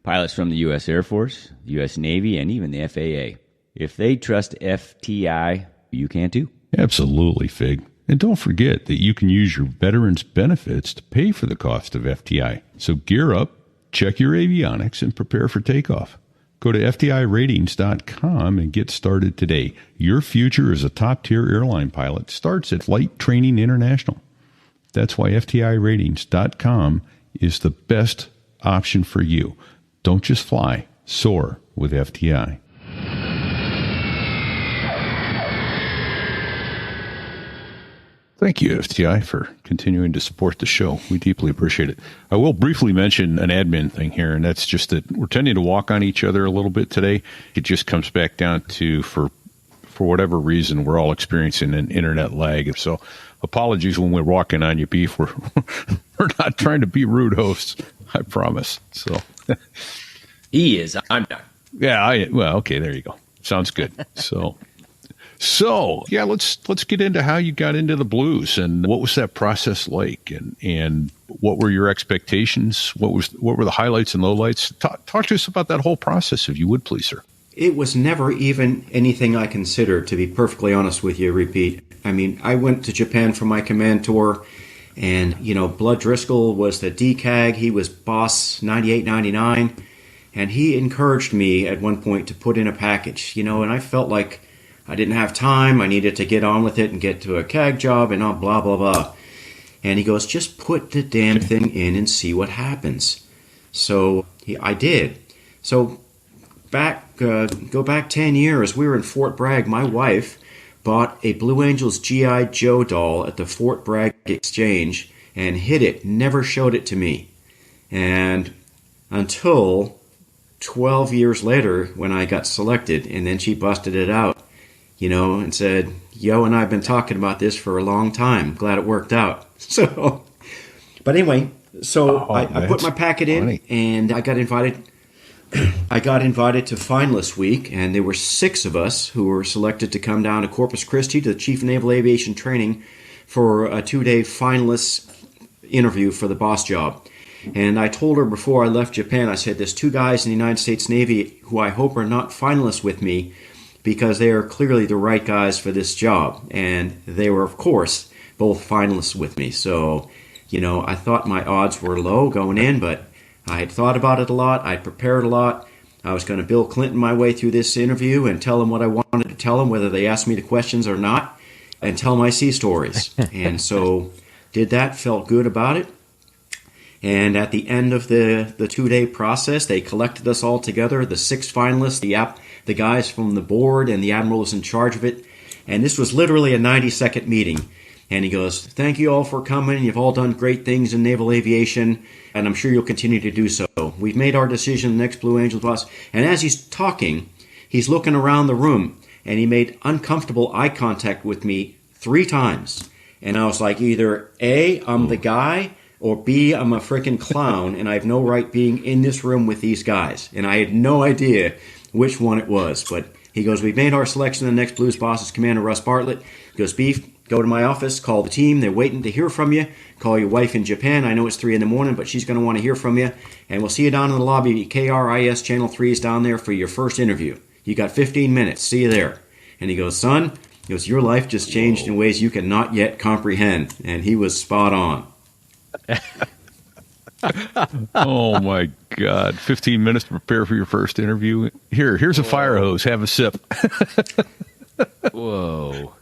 Pilots from the U.S. Air Force, the U.S. Navy, and even the FAA. If they trust FTI, you can too. Absolutely, Fig. And don't forget that you can use your veterans benefits to pay for the cost of FTI. So gear up, check your avionics, and prepare for takeoff. Go to FTIratings.com and get started today. Your future as a top-tier airline pilot starts at Flight Training International. That's why FTIratings.com is the best option for you. Don't just fly, soar with FTI. Thank you, FTI, for continuing to support the show. We deeply appreciate it. I will briefly mention an admin thing here, and that's just that we're tending to walk on each other a little bit today. It just comes back down to, for whatever reason, we're all experiencing an internet lag. So apologies when we're walking on you, Beef. We're not trying to be rude hosts, I promise. So He is. I'm not. yeah, well, okay, there you go. Sounds good. So yeah, let's get into how you got into the blues and what was that process like, and what were your expectations? What were the highlights and lowlights? Talk to us about that whole process, if you would, please, sir. It was never even anything I considered, to be perfectly honest with you, Repeat. I mean, I went to Japan for my command tour, and, Blood Driscoll was the DCAG. He was boss 98, 99, and he encouraged me at one point to put in a package, and I felt like I didn't have time. I needed to get on with it and get to a CAG job and blah, blah, blah. And he goes, just put the damn thing in and see what happens. So I did. So go back 10 years. We were in Fort Bragg. My wife bought a Blue Angels G.I. Joe doll at the Fort Bragg Exchange and hid it, never showed it to me. And until 12 years later when I got selected, and then she busted it out. And said, Yo and I have been talking about this for a long time. Glad it worked out. But anyway, I put my packet in, and I got invited. I got invited to finalist week, and there were 6 of us who were selected to come down to Corpus Christi to the Chief of Naval Aviation Training for a 2-day finalist interview for the boss job. And I told her before I left Japan, I said, there's 2 guys in the United States Navy who I hope are not finalists with me, because they are clearly the right guys for this job. And they were, of course, both finalists with me. So, I thought my odds were low going in, but I had thought about it a lot. I prepared a lot. I was going to Bill Clinton my way through this interview and tell them what I wanted to tell them, whether they asked me the questions or not, and tell my sea stories. And so did that, felt good about it. And at the end of the 2-day process, they collected us all together, the 6 finalists, the guys from the board, and the admiral was in charge of it. And this was literally a 90-second meeting. And he goes, thank you all for coming. You've all done great things in naval aviation, and I'm sure you'll continue to do so. We've made our decision, the next Blue Angels boss. And as he's talking, he's looking around the room, and he made uncomfortable eye contact with me 3 times. And I was like, either A, I'm the guy, or B, I'm a freaking clown, and I have no right being in this room with these guys. And I had no idea which one it was. But he goes, we've made our selection. The next Blues boss is Commander Russ Bartlett. He goes, Beef, go to my office, call the team. They're waiting to hear from you. Call your wife in Japan. I know it's 3 in the morning, but she's going to want to hear from you. And we'll see you down in the lobby. KRIS Channel 3 is down there for your first interview. You got 15 minutes. See you there. And he goes, son, your life just changed in ways you cannot yet comprehend. And he was spot on. Oh my God. 15 minutes to prepare for your first interview. Here's a fire hose. Have a sip. Whoa.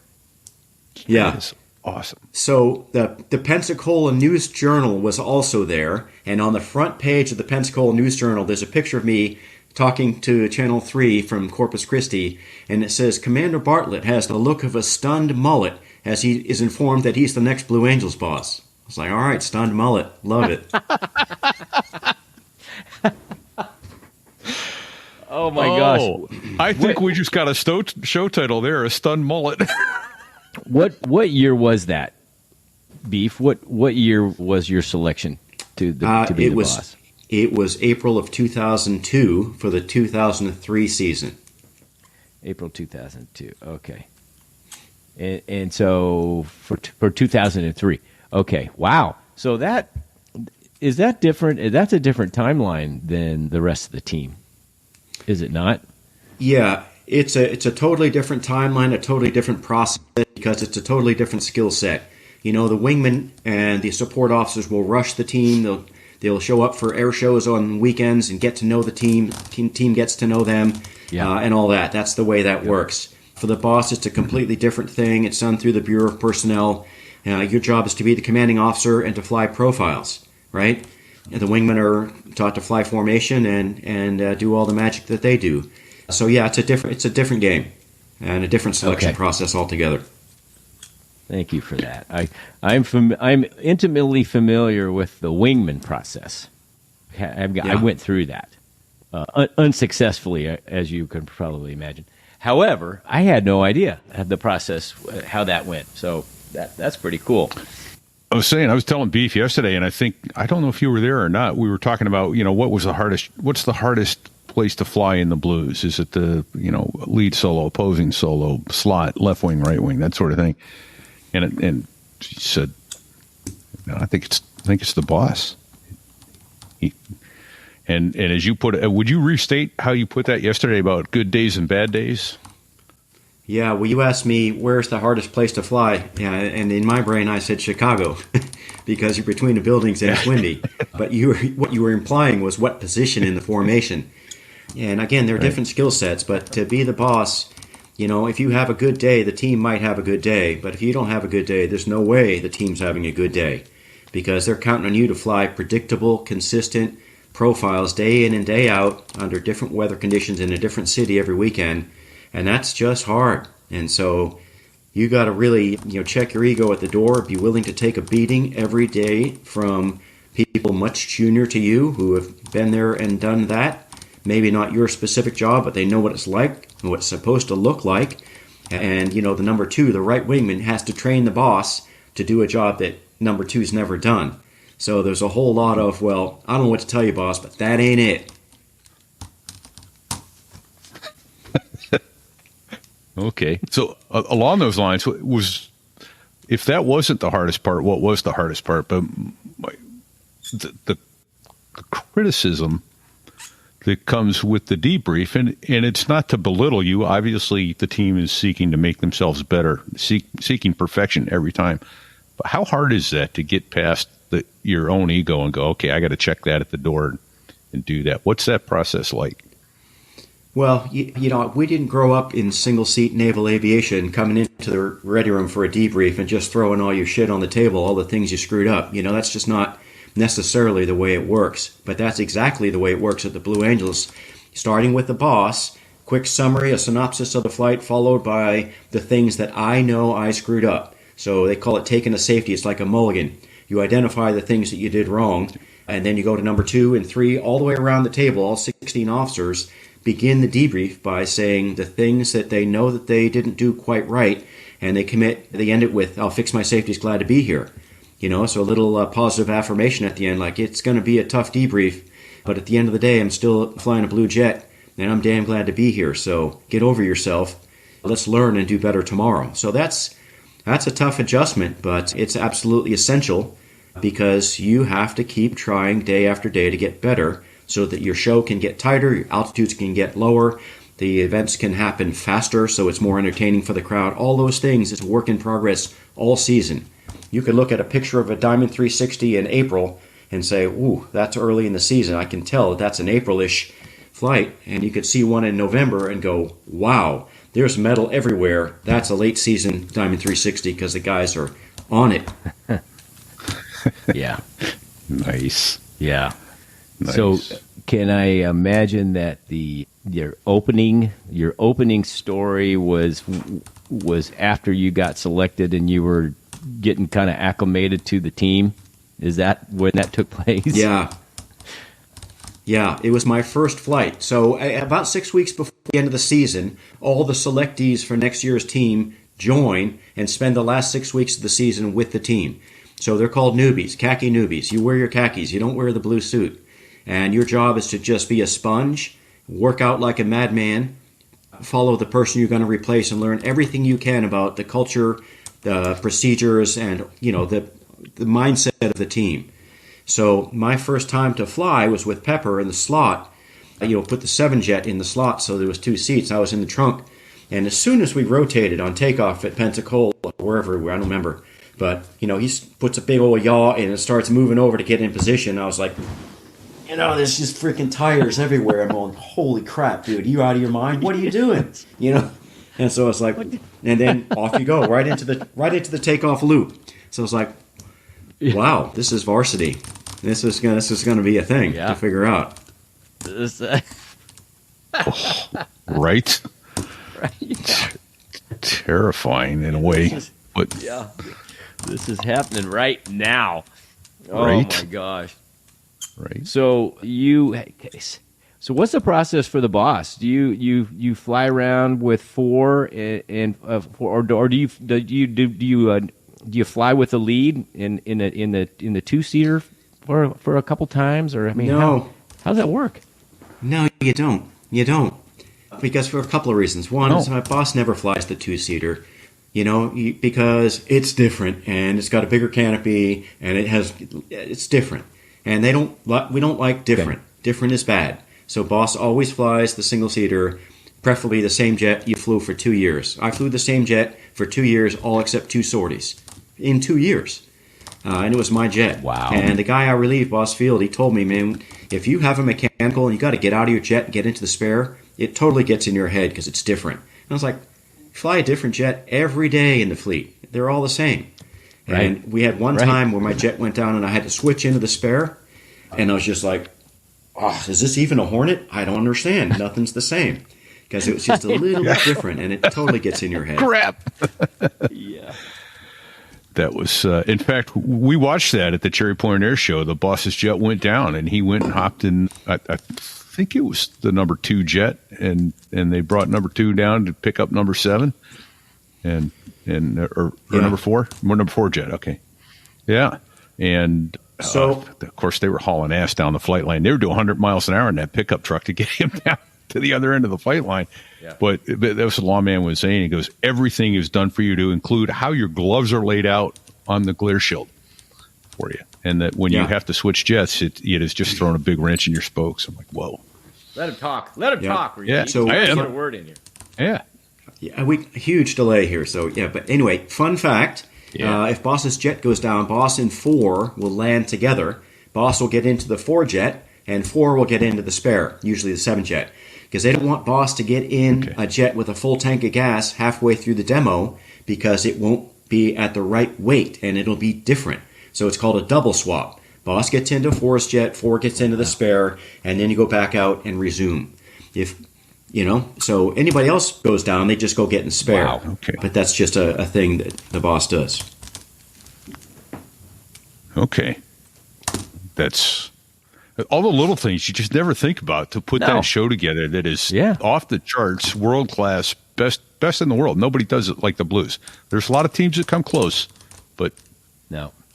Yeah. That is awesome. So the Pensacola News Journal was also there. And on the front page of the Pensacola News Journal, there's a picture of me talking to Channel 3 from Corpus Christi. And it says, Commander Bartlett has the look of a stunned mullet as he is informed that he's the next Blue Angels boss. I was like, all right, stunned mullet. Love it. Oh, my gosh. I think we just got a show title there, a stunned mullet. What year was that, Beef? What year was your selection to be the boss? It was April of 2002 for the 2003 season. April 2002. Okay. And so for 2003. Okay. Wow. So that Is that different? That's a different timeline than the rest of the team, is it not? Yeah, it's a totally different timeline, a totally different process because it's a totally different skill set. The wingmen and the support officers will rush the team. They'll show up for air shows on weekends and get to know the team. Team gets to know them, and all that. That's the way that works. For the boss, it's a completely different thing. It's done through the Bureau of Personnel. Your job is to be the commanding officer and to fly profiles, right? And the wingmen are taught to fly formation and do all the magic that they do. So yeah, it's a different game and a different selection process altogether. Thank you for that. I'm intimately familiar with the wingman process. I went through that unsuccessfully, as you can probably imagine. However, I had no idea the process, how that went. So that's pretty cool. I was telling Beef yesterday, and I don't know if you were there or not. We were talking about, what's the hardest place to fly in the blues? Is it the, lead solo, opposing solo, slot, left wing, right wing, that sort of thing? And she said, no, I think it's the boss. And as you put it, would you restate how you put that yesterday about good days and bad days? Yeah, well, you asked me where's the hardest place to fly, and in my brain I said Chicago, because you're between the buildings and it's windy. But what you were implying was what position in the formation. And again, there are different skill sets, but to be the boss, if you have a good day, the team might have a good day. But if you don't have a good day, there's no way the team's having a good day, because they're counting on you to fly predictable, consistent profiles day in and day out under different weather conditions in a different city every weekend. And that's just hard. And so you got to really, check your ego at the door, be willing to take a beating every day from people much junior to you who have been there and done that. Maybe not your specific job, but they know what it's like and what it's supposed to look like. And, the number two, the right wingman, has to train the boss to do a job that number two's never done. So there's a whole lot of, well, I don't know what to tell you, boss, but that ain't it. Okay. So along those lines, if that wasn't the hardest part, what was the hardest part? But the criticism that comes with the debrief, and it's not to belittle you. Obviously, the team is seeking to make themselves better, seeking perfection every time. But how hard is that to get past your own ego and go, okay, I got to check that at the door and do that? What's that process like? Well, we didn't grow up in single-seat naval aviation, coming into the ready room for a debrief and just throwing all your shit on the table, all the things you screwed up. That's just not necessarily the way it works. But that's exactly the way it works at the Blue Angels. Starting with the boss, quick summary, a synopsis of the flight, followed by the things that I know I screwed up. So they call it taking a safety. It's like a mulligan. You identify the things that you did wrong, and then you go to number 2 and 3, all the way around the table, all 16 officers, begin the debrief by saying the things that they know that they didn't do quite right, and they end it with, I'll fix my safeties, glad to be here. So a little positive affirmation at the end, like it's going to be a tough debrief, but at the end of the day, I'm still flying a blue jet, and I'm damn glad to be here, so get over yourself. Let's learn and do better tomorrow. So that's a tough adjustment, but it's absolutely essential, because you have to keep trying day after day to get better, so that your show can get tighter, your altitudes can get lower, the events can happen faster so it's more entertaining for the crowd. All those things, it's a work in progress all season. You could look at a picture of a Diamond 360 in April and say, ooh, that's early in the season. I can tell that's an April-ish flight. And you could see one in November and go, wow, there's metal everywhere. That's a late season Diamond 360 because the guys are on it. Yeah. Nice. Yeah. Nice. So can I imagine that your opening story was after you got selected and you were getting kind of acclimated to the team? Is that when that took place? Yeah, it was my first flight. So about 6 weeks before the end of the season, all the selectees for next year's team join and spend the last 6 weeks of the season with the team. So they're called newbies, khaki newbies. You wear your khakis. You don't wear the blue suit. And your job is to just be a sponge, work out like a madman, follow the person you're going to replace, and learn everything you can about the culture, the procedures, and the mindset of the team. So my first time to fly was with Pepper in the slot. Put the 7-jet in the slot so there was 2 seats. I was in the trunk. And as soon as we rotated on takeoff at Pensacola, wherever, I don't remember, but, he puts a big old yaw and it starts moving over to get in position. I was like, there's just freaking tires everywhere. I'm going, holy crap, dude, you out of your mind? What are you doing? And so it's like, and then off you go, right into the takeoff loop. So it's like, wow, this is varsity. This is gonna be a thing to figure out. Right? Terrifying in a way. But this is happening right now. Right? Oh my gosh. Right. So what's the process for the boss? Do you fly around with 4 or do you fly with the lead in the 2-seater for a couple times, or no? How does that work? No, you don't. Because for a couple of reasons. One is my boss never flies the 2-seater, because it's different and it's got a bigger canopy and it's different. And we don't like different. Okay. Different is bad. So boss always flies the single-seater, preferably the same jet you flew for 2 years. I flew the same jet for 2 years, all except 2 sorties in 2 years. And it was my jet. Wow. And the guy I relieved, Boss Field, he told me, man, if you have a mechanical and you got to get out of your jet and get into the spare, it totally gets in your head because it's different. And I was like, fly a different jet every day in the fleet. They're all the same. Right. And we had one time where my jet went down and I had to switch into the spare. And I was just like, is this even a Hornet? I don't understand. Nothing's the same. Because it was just a little bit different, and it totally gets in your head. Crap. Yeah. That was, in fact, we watched that at the Cherry Point Air Show. The boss's jet went down, and he went and hopped in, I think it was the number 2 jet, and they brought number 2 down to pick up number 7, or number 4? More number 4 jet, okay. Yeah. And so, of course, they were hauling ass down the flight line. They were doing 100 miles an hour in that pickup truck to get him down to the other end of the flight line. Yeah. But that was the lawman was saying. He goes, everything is done for you to include how your gloves are laid out on the glare shield for you. And that when you have to switch jets, it is just throwing a big wrench in your spokes. I'm like, whoa. Let him talk. Let him talk. Reed. Yeah. So get a word in here. Yeah. A huge delay here. So, but anyway, fun fact. Yeah. If Boss's jet goes down, Boss and 4 will land together. Boss will get into the 4 jet, and 4 will get into the spare, usually the 7 jet. Because they don't want Boss to get in a jet with a full tank of gas halfway through the demo, because it won't be at the right weight, and it'll be different. So it's called a double swap. Boss gets into 4's jet, 4 gets into the spare, and then you go back out and resume. So anybody else goes down, they just go get in spare. Wow, okay. But that's just a thing that the boss does. Okay. That's all the little things you just never think about to put that show together that is off the charts, world class, best in the world. Nobody does it like the Blues. There's a lot of teams that come close, but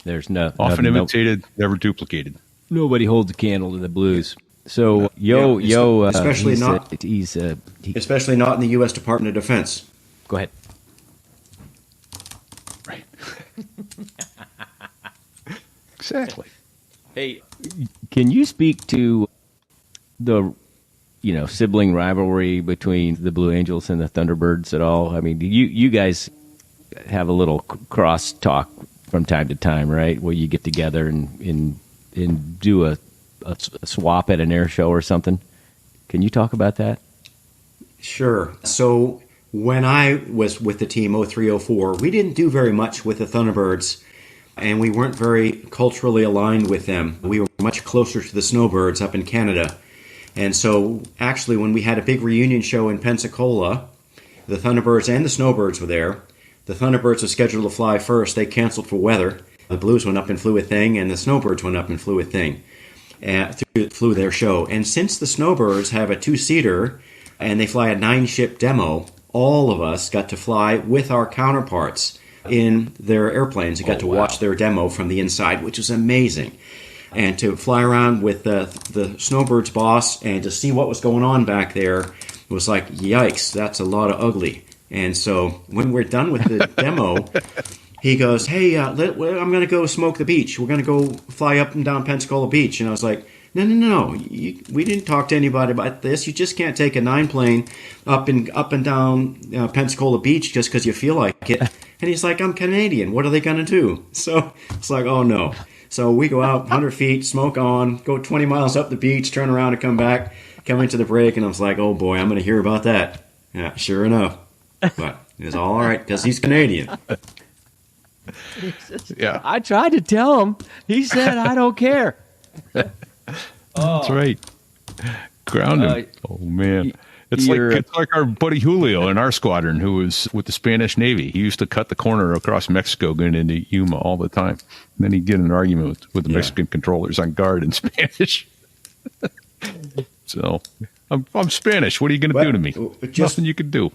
there's often imitated, never duplicated. Nobody holds a candle to the Blues. So especially not in the U.S. Department of Defense. Go ahead. Right. Exactly. Hey, can you speak to the sibling rivalry between the Blue Angels and the Thunderbirds at all? I mean, you guys have a little cross talk from time to time, right? Where you get together and do a swap at an air show or something. Can you talk about that? Sure. So when I was with the team 0304, we didn't do very much with the Thunderbirds, and we weren't very culturally aligned with them. We were much closer to the Snowbirds up in Canada. And so actually when we had a big reunion show in Pensacola, the Thunderbirds and the Snowbirds were there. The Thunderbirds were scheduled to fly first. They canceled for weather. The Blues went up and flew a thing, and the Snowbirds went up and flew a thing. Flew their show. And since the Snowbirds have a 2-seater and they fly a 9-ship demo, all of us got to fly with our counterparts in their airplanes. You got to watch their demo from the inside, which was amazing. And to fly around with the Snowbirds boss and to see what was going on back there was like, yikes, that's a lot of ugly. And so when we're done with the demo, he goes, "Hey, I'm going to go smoke the beach. We're going to go fly up and down Pensacola Beach." And I was like, No. We didn't talk to anybody about this. You just can't take a 9-plane up and down Pensacola Beach just because you feel like it. And he's like, "I'm Canadian. What are they going to do?" So it's like, oh no. So we go out 100 feet, smoke on, go 20 miles up the beach, turn around and come back, come into the break, and I was like, oh boy, I'm going to hear about that. Yeah, sure enough. But it's all right because he's Canadian. Yeah. I tried to tell him. He said, "I don't care." That's right. Ground him. Oh man. It's like our buddy Julio in our squadron who was with the Spanish Navy. He used to cut the corner across Mexico going into Yuma all the time. And then he'd get in an argument with the Mexican controllers on guard in Spanish. So I'm Spanish. What are you going to do to me? Nothing you can do.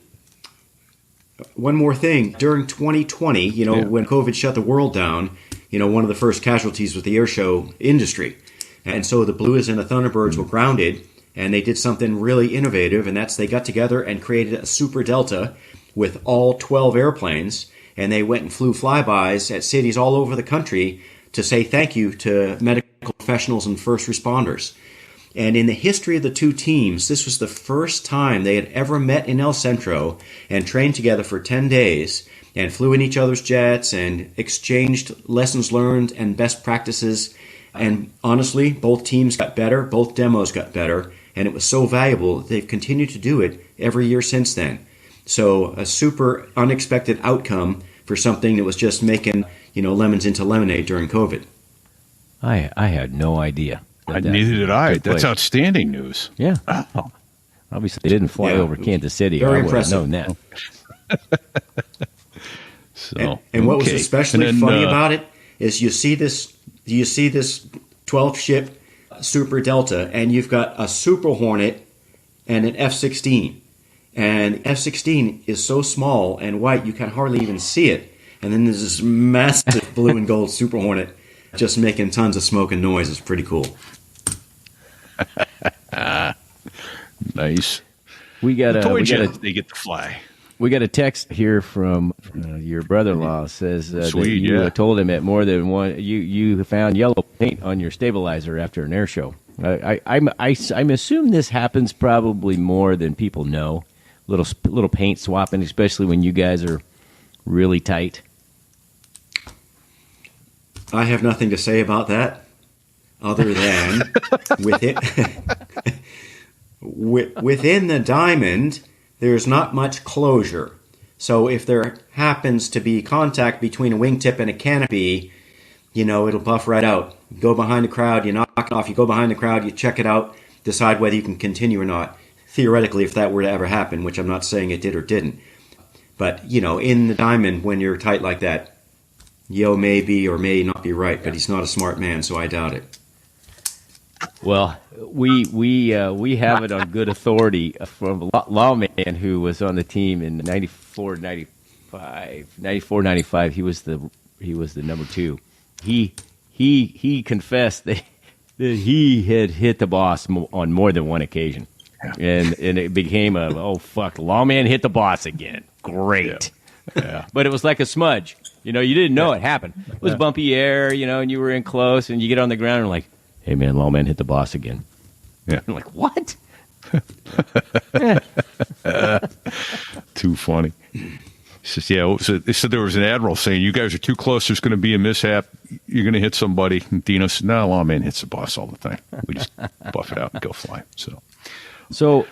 One more thing. During 2020, when COVID shut the world down, one of the first casualties was the air show industry. And so the Blues and the Thunderbirds were grounded, and they did something really innovative, and that's they got together and created a Super Delta with all 12 airplanes, and they went and flew flybys at cities all over the country to say thank you to medical professionals and first responders. And in the history of the two teams, this was the first time they had ever met in El Centro and trained together for 10 days and flew in each other's jets and exchanged lessons learned and best practices. And honestly, both teams got better, both demos got better, and it was so valuable they've continued to do it every year since then. So a super unexpected outcome for something that was just making, lemons into lemonade during COVID. I had no idea. Neither did I. That's outstanding news. Yeah. Oh. Obviously, they didn't fly over Kansas City. Very I would have impressive. known that. And what was especially funny about it is you see this 12-ship Super Delta, and you've got a Super Hornet and an F-16. And F-16 is so small and white you can hardly even see it. And then there's this massive blue and gold Super Hornet just making tons of smoke and noise. It's pretty cool. Nice. They get to fly. We got a text here from your brother-in-law. Says Swede, that you told him at more than one. You found yellow paint on your stabilizer after an air show. I'm assume this happens probably more than people know. Little paint swapping, especially when you guys are really tight. I have nothing to say about that, other than within the diamond, there's not much closure. So if there happens to be contact between a wingtip and a canopy, it'll buff right out. You go behind the crowd, you knock it off. You go behind the crowd, you check it out, decide whether you can continue or not. Theoretically, if that were to ever happen, which I'm not saying it did or didn't. But, in the diamond, when you're tight like that, Yo may be or may not be right, but he's not a smart man, so I doubt it. Well, we have it on good authority from a lawman who was on the team in 94, 95. He was the number 2. He confessed that he had hit the boss on more than one occasion, and it became lawman hit the boss again. Great, yeah. But it was like a smudge. You didn't know it happened. It was bumpy air, and you were in close, and you get on the ground and like, hey, man, lawman hit the boss again. Yeah. I'm like, what? Too funny. So there was an admiral saying, you guys are too close. There's going to be a mishap. You're going to hit somebody. And Dino said, no, lawman hits the boss all the time. We just buff it out and go fly. So go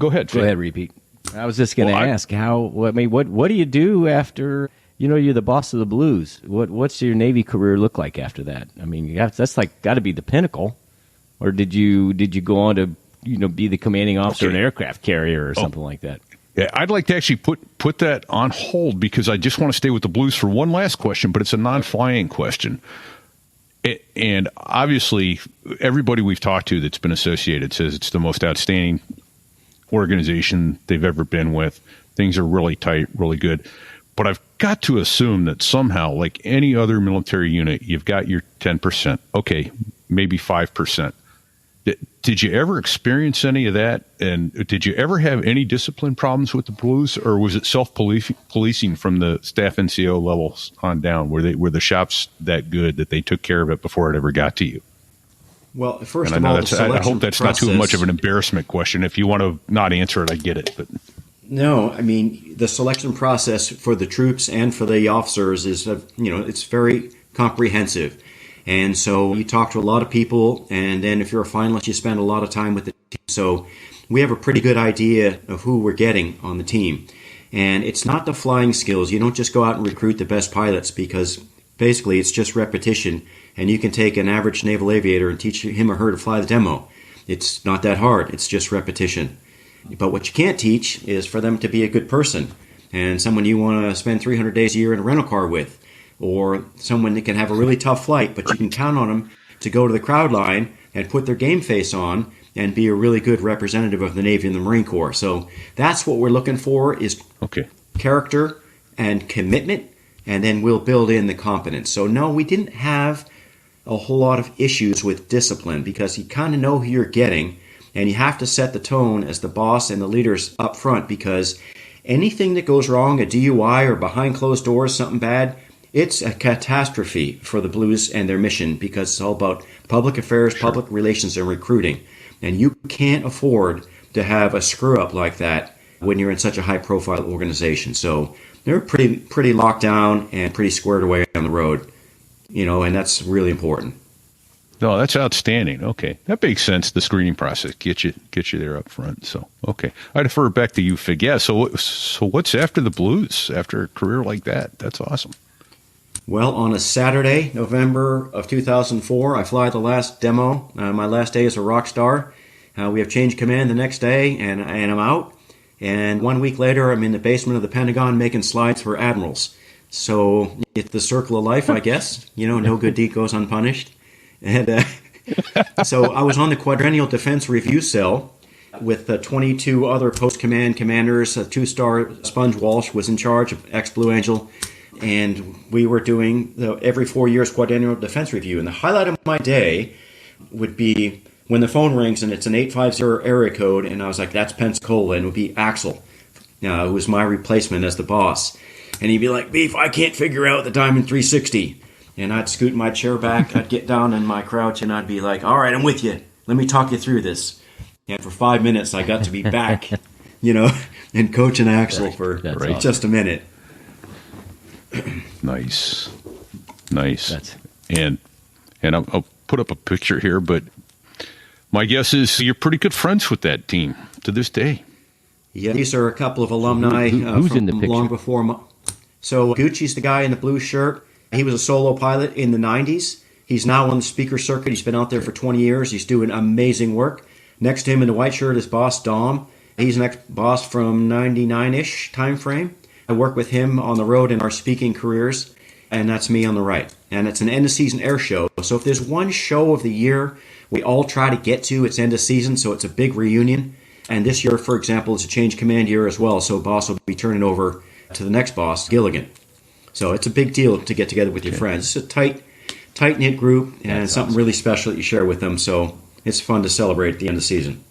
ahead. Go ahead, repeat. I was just going to ask what do you do after... you're the boss of the Blues. What's your Navy career look like after that? I mean, that's got to be the pinnacle. Or did you go on to be the commanding officer of an aircraft carrier or something like that? Yeah, I'd like to actually put that on hold because I just want to stay with the Blues for one last question, but it's a non-flying question. And obviously, everybody we've talked to that's been associated says it's the most outstanding organization they've ever been with. Things are really tight, really good. But I've got to assume that somehow, like any other military unit, you've got your 10%. Okay, maybe 5%. Did you ever experience any of that? And did you ever have any discipline problems with the Blues, or was it self-policing from the staff NCO levels on down? Were the shops that good that they took care of it before it ever got to you? Well, first And of all, I hope that's not too much of an embarrassment question. If you want to not answer it, I get it. But no, I mean, the selection process for the troops and for the officers is, it's very comprehensive. And so you talk to a lot of people, and then if you're a finalist, you spend a lot of time with the team. So we have a pretty good idea of who we're getting on the team. And it's not the flying skills. You don't just go out and recruit the best pilots, because basically it's just repetition. And you can take an average naval aviator and teach him or her to fly the demo. It's not that hard. It's just repetition. But what you can't teach is for them to be a good person and someone you want to spend 300 days a year in a rental car with, or someone that can have a really tough flight, but you can count on them to go to the crowd line and put their game face on and be a really good representative of the Navy and the Marine Corps. So that's what we're looking for, is character and commitment, and then we'll build in the competence. So no, we didn't have a whole lot of issues with discipline, because you kind of know who you're getting, and you have to set the tone as the boss and the leaders up front, because anything that goes wrong, a DUI or behind closed doors, something bad, it's a catastrophe for the Blues and their mission, because it's all about public affairs, public relations, and recruiting. And you can't afford to have a screw-up like that when you're in such a high-profile organization. So they're pretty locked down and pretty squared away on the road, and that's really important. No, that's outstanding. Okay, that makes sense. The screening process get you there up front. So okay, I defer back to you, Fig. Yeah. So what's after the Blues, after a career like that? That's awesome. Well, on a Saturday, November of 2004, I fly the last demo. My last day as a rock star. We have change command the next day, and I'm out. And 1 week later, I'm in the basement of the Pentagon making slides for admirals. So it's the circle of life, I guess. No good deed goes unpunished. And so I was on the Quadrennial Defense Review Cell with 22 other post-command commanders. A 2-star Sponge Walsh was in charge of ex-Blue Angel. And we were doing every 4 years Quadrennial Defense Review. And the highlight of my day would be when the phone rings and it's an 850 area code, and I was like, that's Pensacola, and it would be Axel, who was my replacement as the boss. And he'd be like, Beef, I can't figure out the Diamond 360. And I'd scoot my chair back, I'd get down in my crouch, and I'd be like, all right, I'm with you. Let me talk you through this. And for 5 minutes, I got to be back, and coaching Axel for just a minute. Nice. And I'll put up a picture here, but my guess is you're pretty good friends with that team to this day. Yeah, these are a couple of alumni who's from in the picture? Long before. So Gucci's the guy in the blue shirt. He was a solo pilot in the 90s. He's now on the speaker circuit. He's been out there for 20 years. He's doing amazing work. Next to him in the white shirt is Boss Dom. He's an ex-boss from 99-ish time frame. I work with him on the road in our speaking careers, and that's me on the right. And it's an end-of-season air show. So if there's one show of the year we all try to get to, it's end of season, so it's a big reunion. And this year, for example, is a change command year as well, so boss will be turning over to the next boss, Gilligan. So it's a big deal to get together with your friends. It's a tight-knit group, and it's something really special that you share with them, so it's fun to celebrate at the end of the season.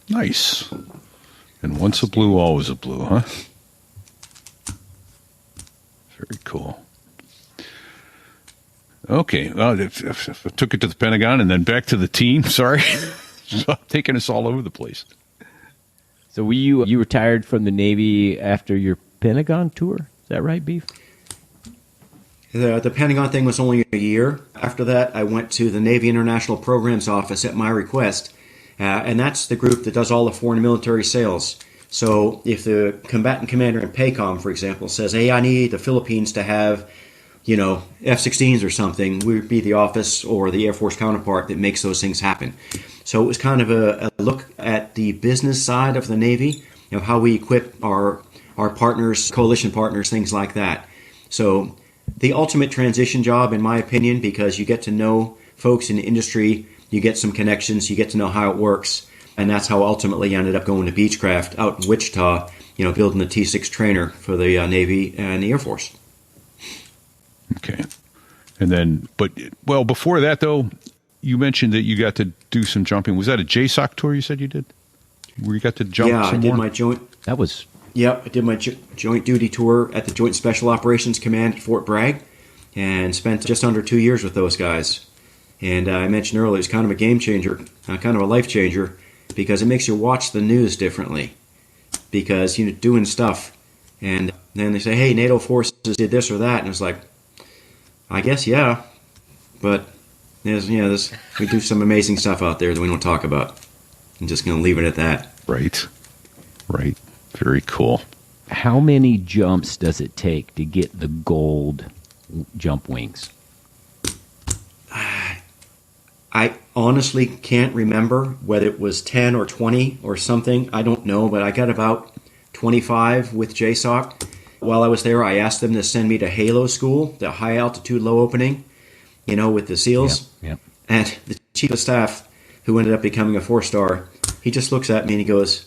Nice. And once a blue, always a blue, huh? Very cool. Okay, well, I took it to the Pentagon and then back to the team. Sorry. So I'm taking us all over the place. So you retired from the Navy after your Pentagon tour? Is that right, Beef? The Pentagon thing was only a year. After that, I went to the Navy International Programs Office at my request, and that's the group that does all the foreign military sales. So if the combatant commander in PACOM, for example, says, hey, I need the Philippines to have, F-16s or something, we'd be the office or the Air Force counterpart that makes those things happen. So it was kind of a look at the business side of the Navy, how we equip our partners, coalition partners, things like that. So the ultimate transition job, in my opinion, because you get to know folks in the industry, you get some connections, you get to know how it works, and that's how ultimately I ended up going to Beechcraft out in Wichita, building the T-6 trainer for the Navy and the Air Force. Okay. And then, before that, though, you mentioned that you got to do some jumping. Was that a JSOC tour you said you did? Where you got to jump Yeah, some I did more? my joint. That was Yep, I did my joint duty tour at the Joint Special Operations Command at Fort Bragg, and spent just under 2 years with those guys. And I mentioned earlier, it's kind of a game changer, kind of a life changer, because it makes you watch the news differently. Because you're doing stuff, and then they say, "Hey, NATO forces did this or that," and it's like, I guess yeah, but we do some amazing stuff out there that we don't talk about. I'm just going to leave it at that. Right. Very cool. how many jumps does it take to get the gold jump wings? I honestly can't remember whether it was 10 or 20 or something. I don't know, but I got about 25 with JSOC. While I was there, I asked them to send me to Halo School, the high altitude, low opening, with the SEALs. Yep. And the chief of staff, who ended up becoming a 4-star, he just looks at me and he goes,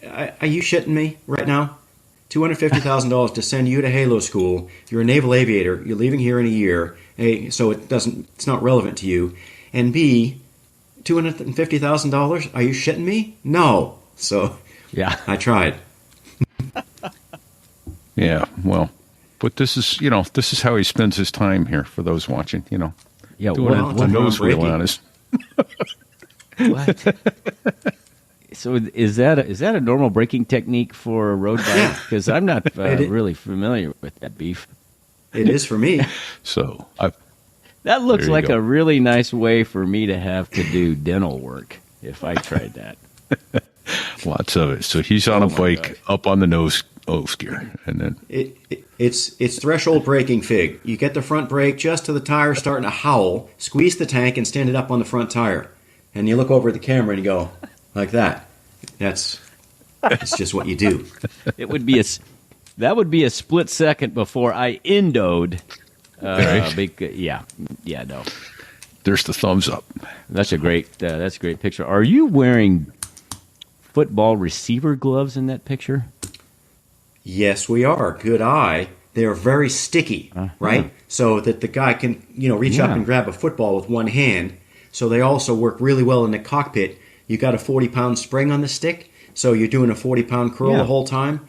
"Are you shitting me right now? $250,000 to send you to Halo School. You're a naval aviator. You're leaving here in a year. A, so it's not relevant to you. And B, $250,000? Are you shitting me? No." So Yeah. I tried. Yeah, well, but this is how he spends his time here for those watching, Yeah. doing well, the it's nose wheel groundbreaking. on us. What? So is that a normal braking technique for a road bike? Yeah. Because I'm not It- really familiar with that beef. It is for me. So That looks There you like go. a really nice way for me to have to do dental work if I tried that. lots of it. So he's on a my bike gosh. up on the nose gear, and then It's threshold braking, Fig. You get the front brake just to the tire starting to howl, squeeze the tank, and stand it up on the front tire. And you look over at the camera and you go, like that. It's just what you do. It would be that would be a split second before I endoed. Right. No. there's the thumbs up. That's a great picture. Are you wearing football receiver gloves in that picture? Yes, we are. Good eye. They are very sticky, right? So that the guy can, reach up Yeah. and grab a football with one hand. So they also work really well in the cockpit. You got a 40-pound spring on the stick, so you're doing a 40-pound curl Yeah. the whole time.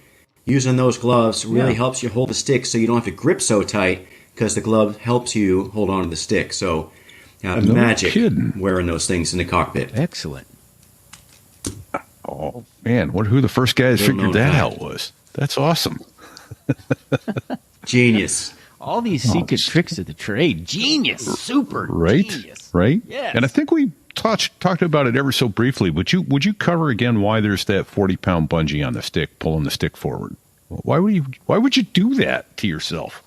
Using those gloves really Yeah. helps you hold the stick so you don't have to grip so tight because the glove helps you hold on to the stick. So magic kidding. wearing those things in the cockpit. Excellent. Oh man, who the first guy that Don't figured know that that. out was? That's awesome. Genius. All these secret tricks of the trade. Genius. Super Right, genius. right. Yes. And I think we talked about it ever so briefly. Would you cover again why there's that 40-pound bungee on the stick, pulling the stick forward? Why would you do that to yourself?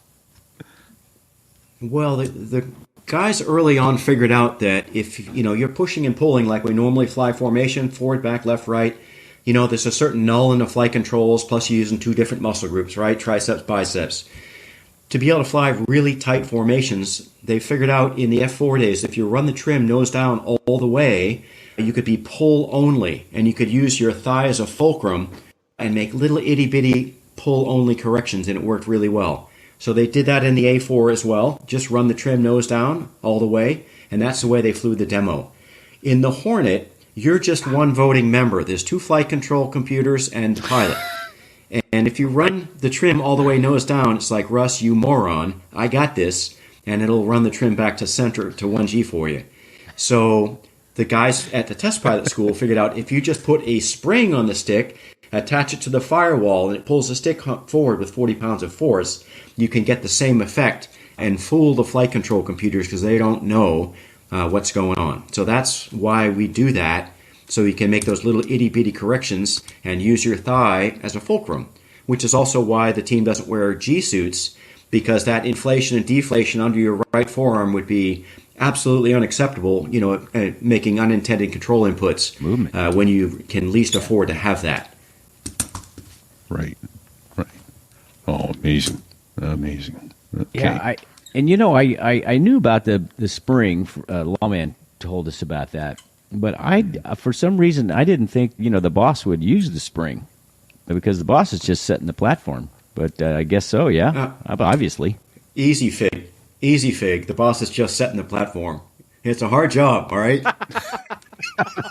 Well, the guys early on figured out that if you're pushing and pulling like we normally fly formation, forward, back, left, right, there's a certain null in the flight controls, plus you're using two different muscle groups, right? Triceps, biceps. To be able to fly really tight formations, they figured out in the F4 days, if you run the trim nose down all the way, you could be pull only, and you could use your thigh as a fulcrum and make little itty-bitty pull-only corrections, and it worked really well. So they did that in the A4 as well. Just run the trim nose down all the way, and that's the way they flew the demo. In the Hornet, you're just one voting member. There's two flight control computers and the pilot. And if you run the trim all the way nose down, it's like, "Russ, you moron, I got this," and it'll run the trim back to center to 1G for you. So the guys at the test pilot school figured out if you just put a spring on the stick, attach it to the firewall, and it pulls the stick forward with 40 pounds of force, you can get the same effect and fool the flight control computers because they don't know what's going on. So that's why we do that, so you can make those little itty-bitty corrections and use your thigh as a fulcrum, which is also why the team doesn't wear G-suits, because that inflation and deflation under your right forearm would be absolutely unacceptable, making unintended control inputs Movement. when you can least afford to have that. Right. Oh, amazing. Okay. Yeah, I knew about the spring. Lawman told us about that, but for some reason I didn't think the boss would use the spring because the boss is just setting the platform. But I guess so. Yeah, obviously. Easy fig. The boss is just setting the platform. It's a hard job, all right?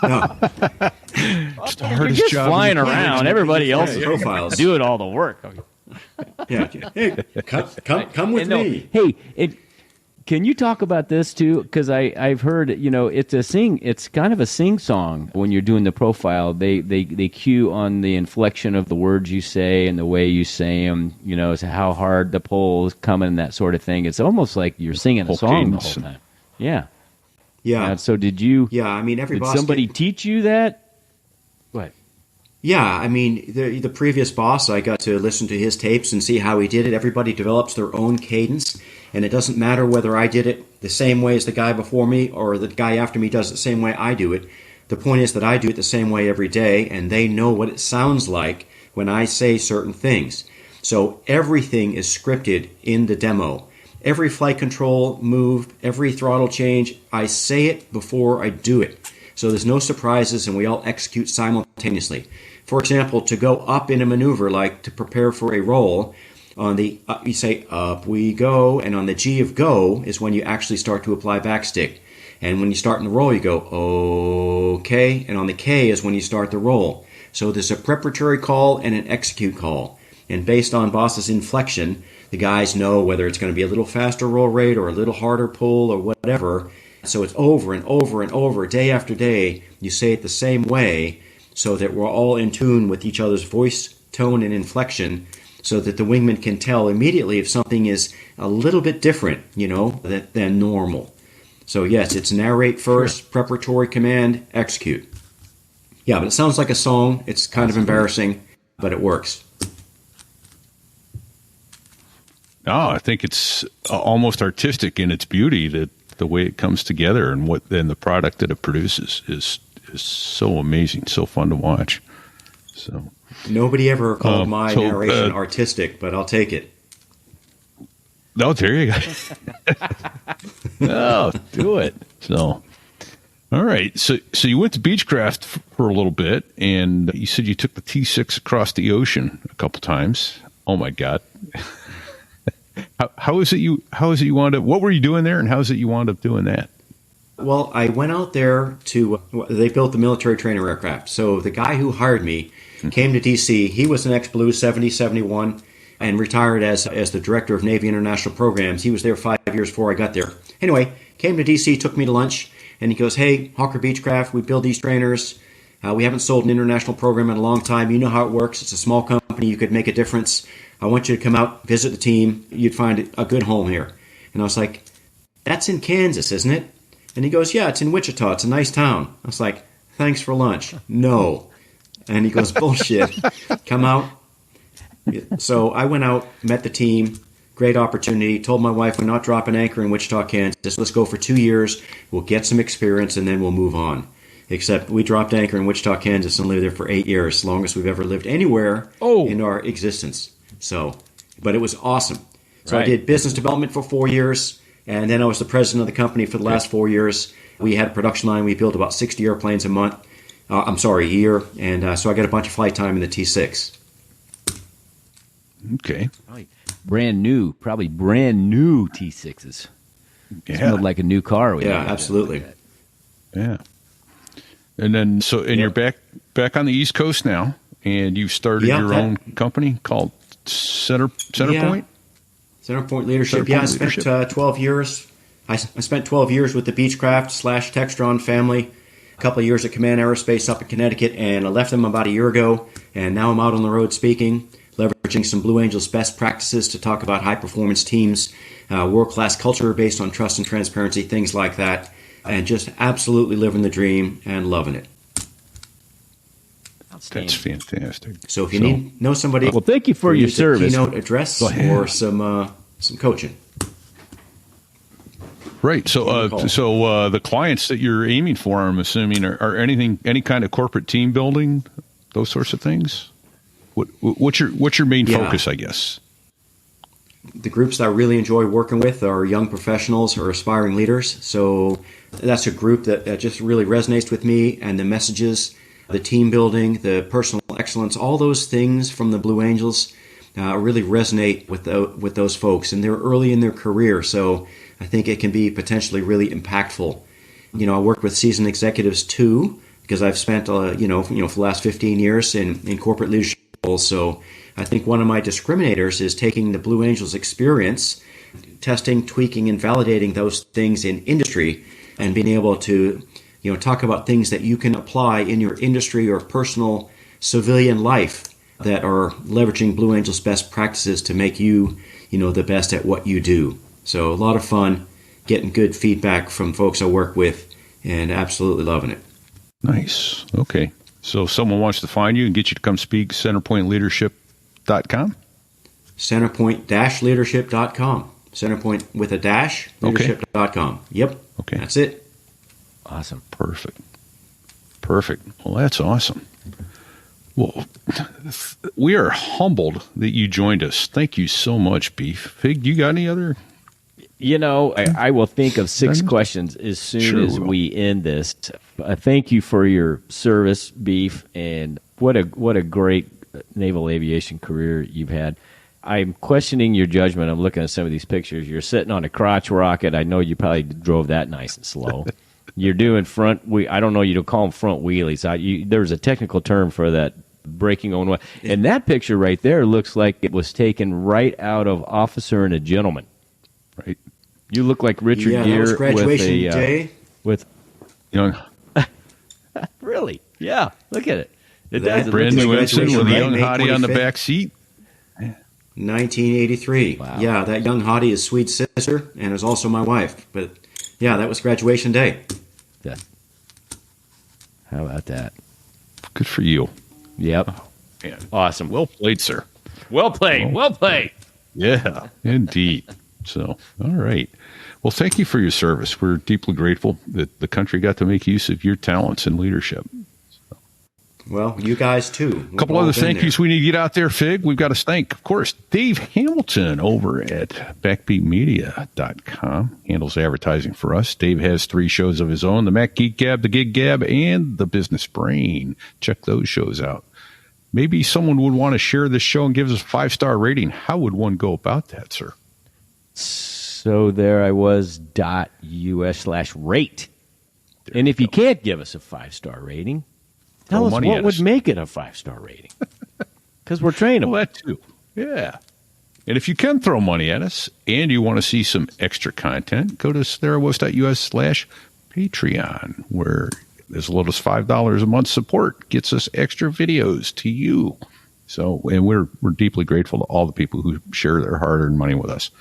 No. It's the You're hardest just job. flying around. Everybody else is Profiles. doing all the work. Yeah. Hey, come with No, me. hey, can you talk about this too? Because I've heard, it's kind of a sing song when you're doing the profile. They cue on the inflection of the words you say and the way you say them. Is how hard the pull is coming, and that sort of thing. It's almost like you're singing a Whole song cadence. the whole time. Yeah. Yeah. So did you? Yeah, I mean, every Did boss somebody teach you that? What? Yeah, I mean, the previous boss, I got to listen to his tapes and see how he did it. Everybody develops their own cadence, and it doesn't matter whether I did it the same way as the guy before me or the guy after me does it the same way I do it. The point is that I do it the same way every day, and they know what it sounds like when I say certain things. So everything is scripted in the demo. Every flight control move, every throttle change, I say it before I do it. So there's no surprises, and we all execute simultaneously. For example, to go up in a maneuver, like to prepare for a roll, on the up, you say up we go, and on the G of go is when you actually start to apply backstick. And when you start in the roll, you go okay, and on the K is when you start the roll. So there's a preparatory call and an execute call. And based on boss's inflection, the guys know whether it's going to be a little faster roll rate or a little harder pull or whatever. So it's over and over and over, day after day, you say it the same way, so that we're all in tune with each other's voice, tone, and inflection, so that the wingman can tell immediately if something is a little bit different, than normal. So yes, it's narrate first, preparatory command, execute. Yeah, but it sounds like a song. It's kind of embarrassing, but it works. No, I think it's almost artistic in its beauty, that the way it comes together and the product that it produces is so amazing, so fun to watch. So nobody ever called my narration artistic, but I'll take it. No, there you go. Oh, do it. So, all right. So you went to Beechcraft for a little bit, and you said you took the T6 across the ocean a couple times. Oh my God. How is it you wound up? What were you doing there, and how is it you wound up doing that? Well, I went out there they built the military trainer aircraft. So the guy who hired me came to D.C. He was an ex-Blue 7071 and retired as the director of Navy International Programs. He was there 5 years before I got there. Anyway, came to D.C., took me to lunch, and he goes, "Hey, Hawker Beechcraft, we build these trainers. We haven't sold an international program in a long time. You know how it works. It's a small company. You could make a difference. I want you to come out, visit the team. You'd find a good home here." And I was like, "That's in Kansas, isn't it?" And he goes, "Yeah, it's in Wichita. It's a nice town." I was like, "Thanks for lunch." "No." And he goes, "Bullshit. Come out." So I went out, met the team. Great opportunity. Told my wife, "We're not dropping anchor in Wichita, Kansas. Let's go for 2 years. We'll get some experience, and then we'll move on." Except we dropped anchor in Wichita, Kansas, and lived there for 8 years, longest we've ever lived anywhere in our existence. So, but it was awesome. So I did business development for 4 years, and then I was the president of the company for the last 4 years. We had a production line. We built about 60 airplanes a year. And so I got a bunch of flight time in the T6. Okay. Probably brand new T6s. Yeah. Smelled like a new car. Absolutely. Yeah. And then, you're back on the East Coast now, and you've started your own company called Centerpoint? Centerpoint Leadership. Centerpoint I spent 12 years. I spent 12 years with the Beechcraft / Textron family. A couple of years at Command Aerospace up in Connecticut, and I left them about a year ago. And now I'm out on the road speaking, leveraging some Blue Angels best practices to talk about high-performance teams, world-class culture based on trust and transparency, things like that, and just absolutely living the dream and loving it. That's fantastic. So if you know somebody, well, thank you for your service. Keynote address or some coaching. Right. So the clients that you're aiming for, I'm assuming, are any kind of corporate team building, those sorts of things. What's your main focus, I guess? The groups that I really enjoy working with are young professionals or aspiring leaders. So that's a group that just really resonates with me, and the messages, the team building, the personal excellence, all those things from the Blue Angels really resonate with those folks. And they're early in their career, so I think it can be potentially really impactful. I work with seasoned executives too, because I've spent, for the last 15 years in corporate leadership roles. So I think one of my discriminators is taking the Blue Angels experience, testing, tweaking, and validating those things in industry, and being able to, talk about things that you can apply in your industry or personal civilian life that are leveraging Blue Angels best practices to make you, the best at what you do. So a lot of fun, getting good feedback from folks I work with, and absolutely loving it. Nice. Okay. So if someone wants to find you and get you to come speak, centerpointleadership.com? Centerpoint-leadership.com. Centerpoint with a dash, leadership.com. Yep. Okay. That's it. Awesome. Perfect. Well, that's awesome. Well, we are humbled that you joined us. Thank you so much, Beef. Fig, you got any other? I will think of 6 questions as soon as we end this. Thank you for your service, Beef, and what a great naval aviation career you've had. I'm questioning your judgment. I'm looking at some of these pictures. You're sitting on a crotch rocket. I know you probably drove that nice and slow. You're doing I don't know, you don't call them front wheelies. There's a technical term for that, braking on one. And that picture right there looks like it was taken right out of Officer and a Gentleman. Right? You look like Richard Gere that was graduation day. With Young. Really? Yeah. Look at it. That brand new ensign with a young May hottie on the 25th. back seat. 1983. Wow. Yeah, that young hottie is Swede's sister and is also my wife. But yeah, that was graduation day. Yeah. How about that? Good for you. Yep. Man. Awesome. Well played, sir. Well played. Well played. Yeah, indeed. So, all right. Well, thank you for your service. We're deeply grateful that the country got to make use of your talents and leadership. Well, you guys too. A couple other thank yous we need to get out there, Fig. We've got to thank, of course, Dave Hamilton over at backbeatmedia.com. Handles advertising for us. Dave has 3 shows of his own, the Mac Geek Gab, the Gig Gab, and the Business Brain. Check those shows out. Maybe someone would want to share this show and give us a 5-star rating. How would one go about that, sir? So there I was .us/rate. And if you can't give us a 5-star rating, tell us what would make it a 5-star rating. Because we're trainable. Well, that too. Yeah. And if you can throw money at us and you want to see some extra content, go to therewas.us/Patreon, where as little as $5 a month support gets us extra videos to you. So, and we're deeply grateful to all the people who share their hard-earned money with us.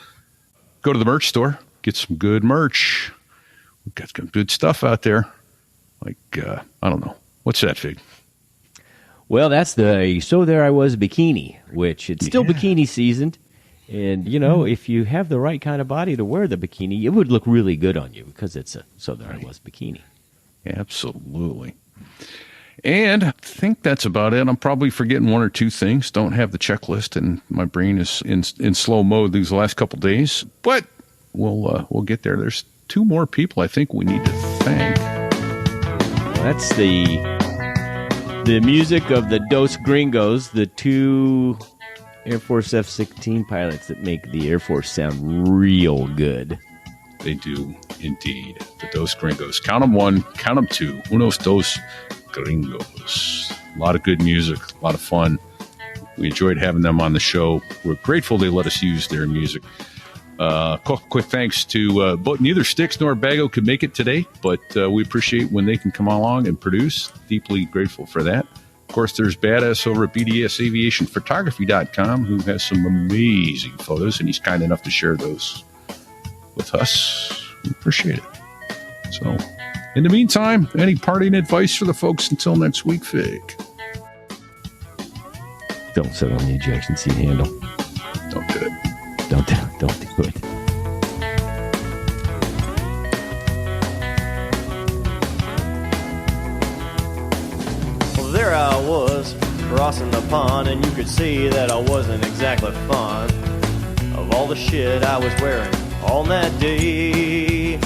Go to the merch store, get some good merch. We've got some good stuff out there. Like, I don't know. What's that, Fig? Well, that's the So There I Was bikini, which it's still bikini seasoned. And, if you have the right kind of body to wear the bikini, it would look really good on you because it's a So There I Was bikini. Absolutely. And I think that's about it. I'm probably forgetting 1 or 2 things. Don't have the checklist, and my brain is in slow mode these last couple days. But we'll get there. There's 2 more people I think we need to thank. That's the music of the Dos Gringos, the 2 Air Force F-16 pilots that make the Air Force sound real good. They do indeed. The Dos Gringos. Count them 1, count them 2. Unos dos Gringos. A lot of good music, a lot of fun. We enjoyed having them on the show. We're grateful they let us use their music. Quick thanks to but neither Styx nor Bago could make it today, but we appreciate when they can come along and produce. Deeply grateful for that. Of course, there's Badass over at BDSAviationPhotography.com who has some amazing photos, and he's kind enough to share those with us. We appreciate it. So, in the meantime, any parting advice for the folks until next week, Fig? Don't sit on the ejection seat handle. Don't do it. Don't do it. Well, there I was, crossing the pond, and you could see that I wasn't exactly fond of all the shit I was wearing on that day.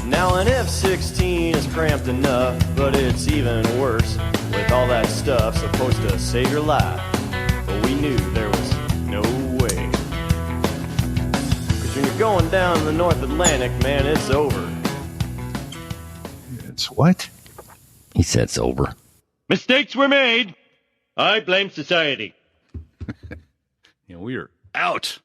Now an F-16 is cramped enough, but it's even worse with all that stuff supposed to save your life. But we knew there was no way. 'Cause when you're going down the North Atlantic, man, it's over. What? He said sober. Mistakes were made. I blame society. We are out.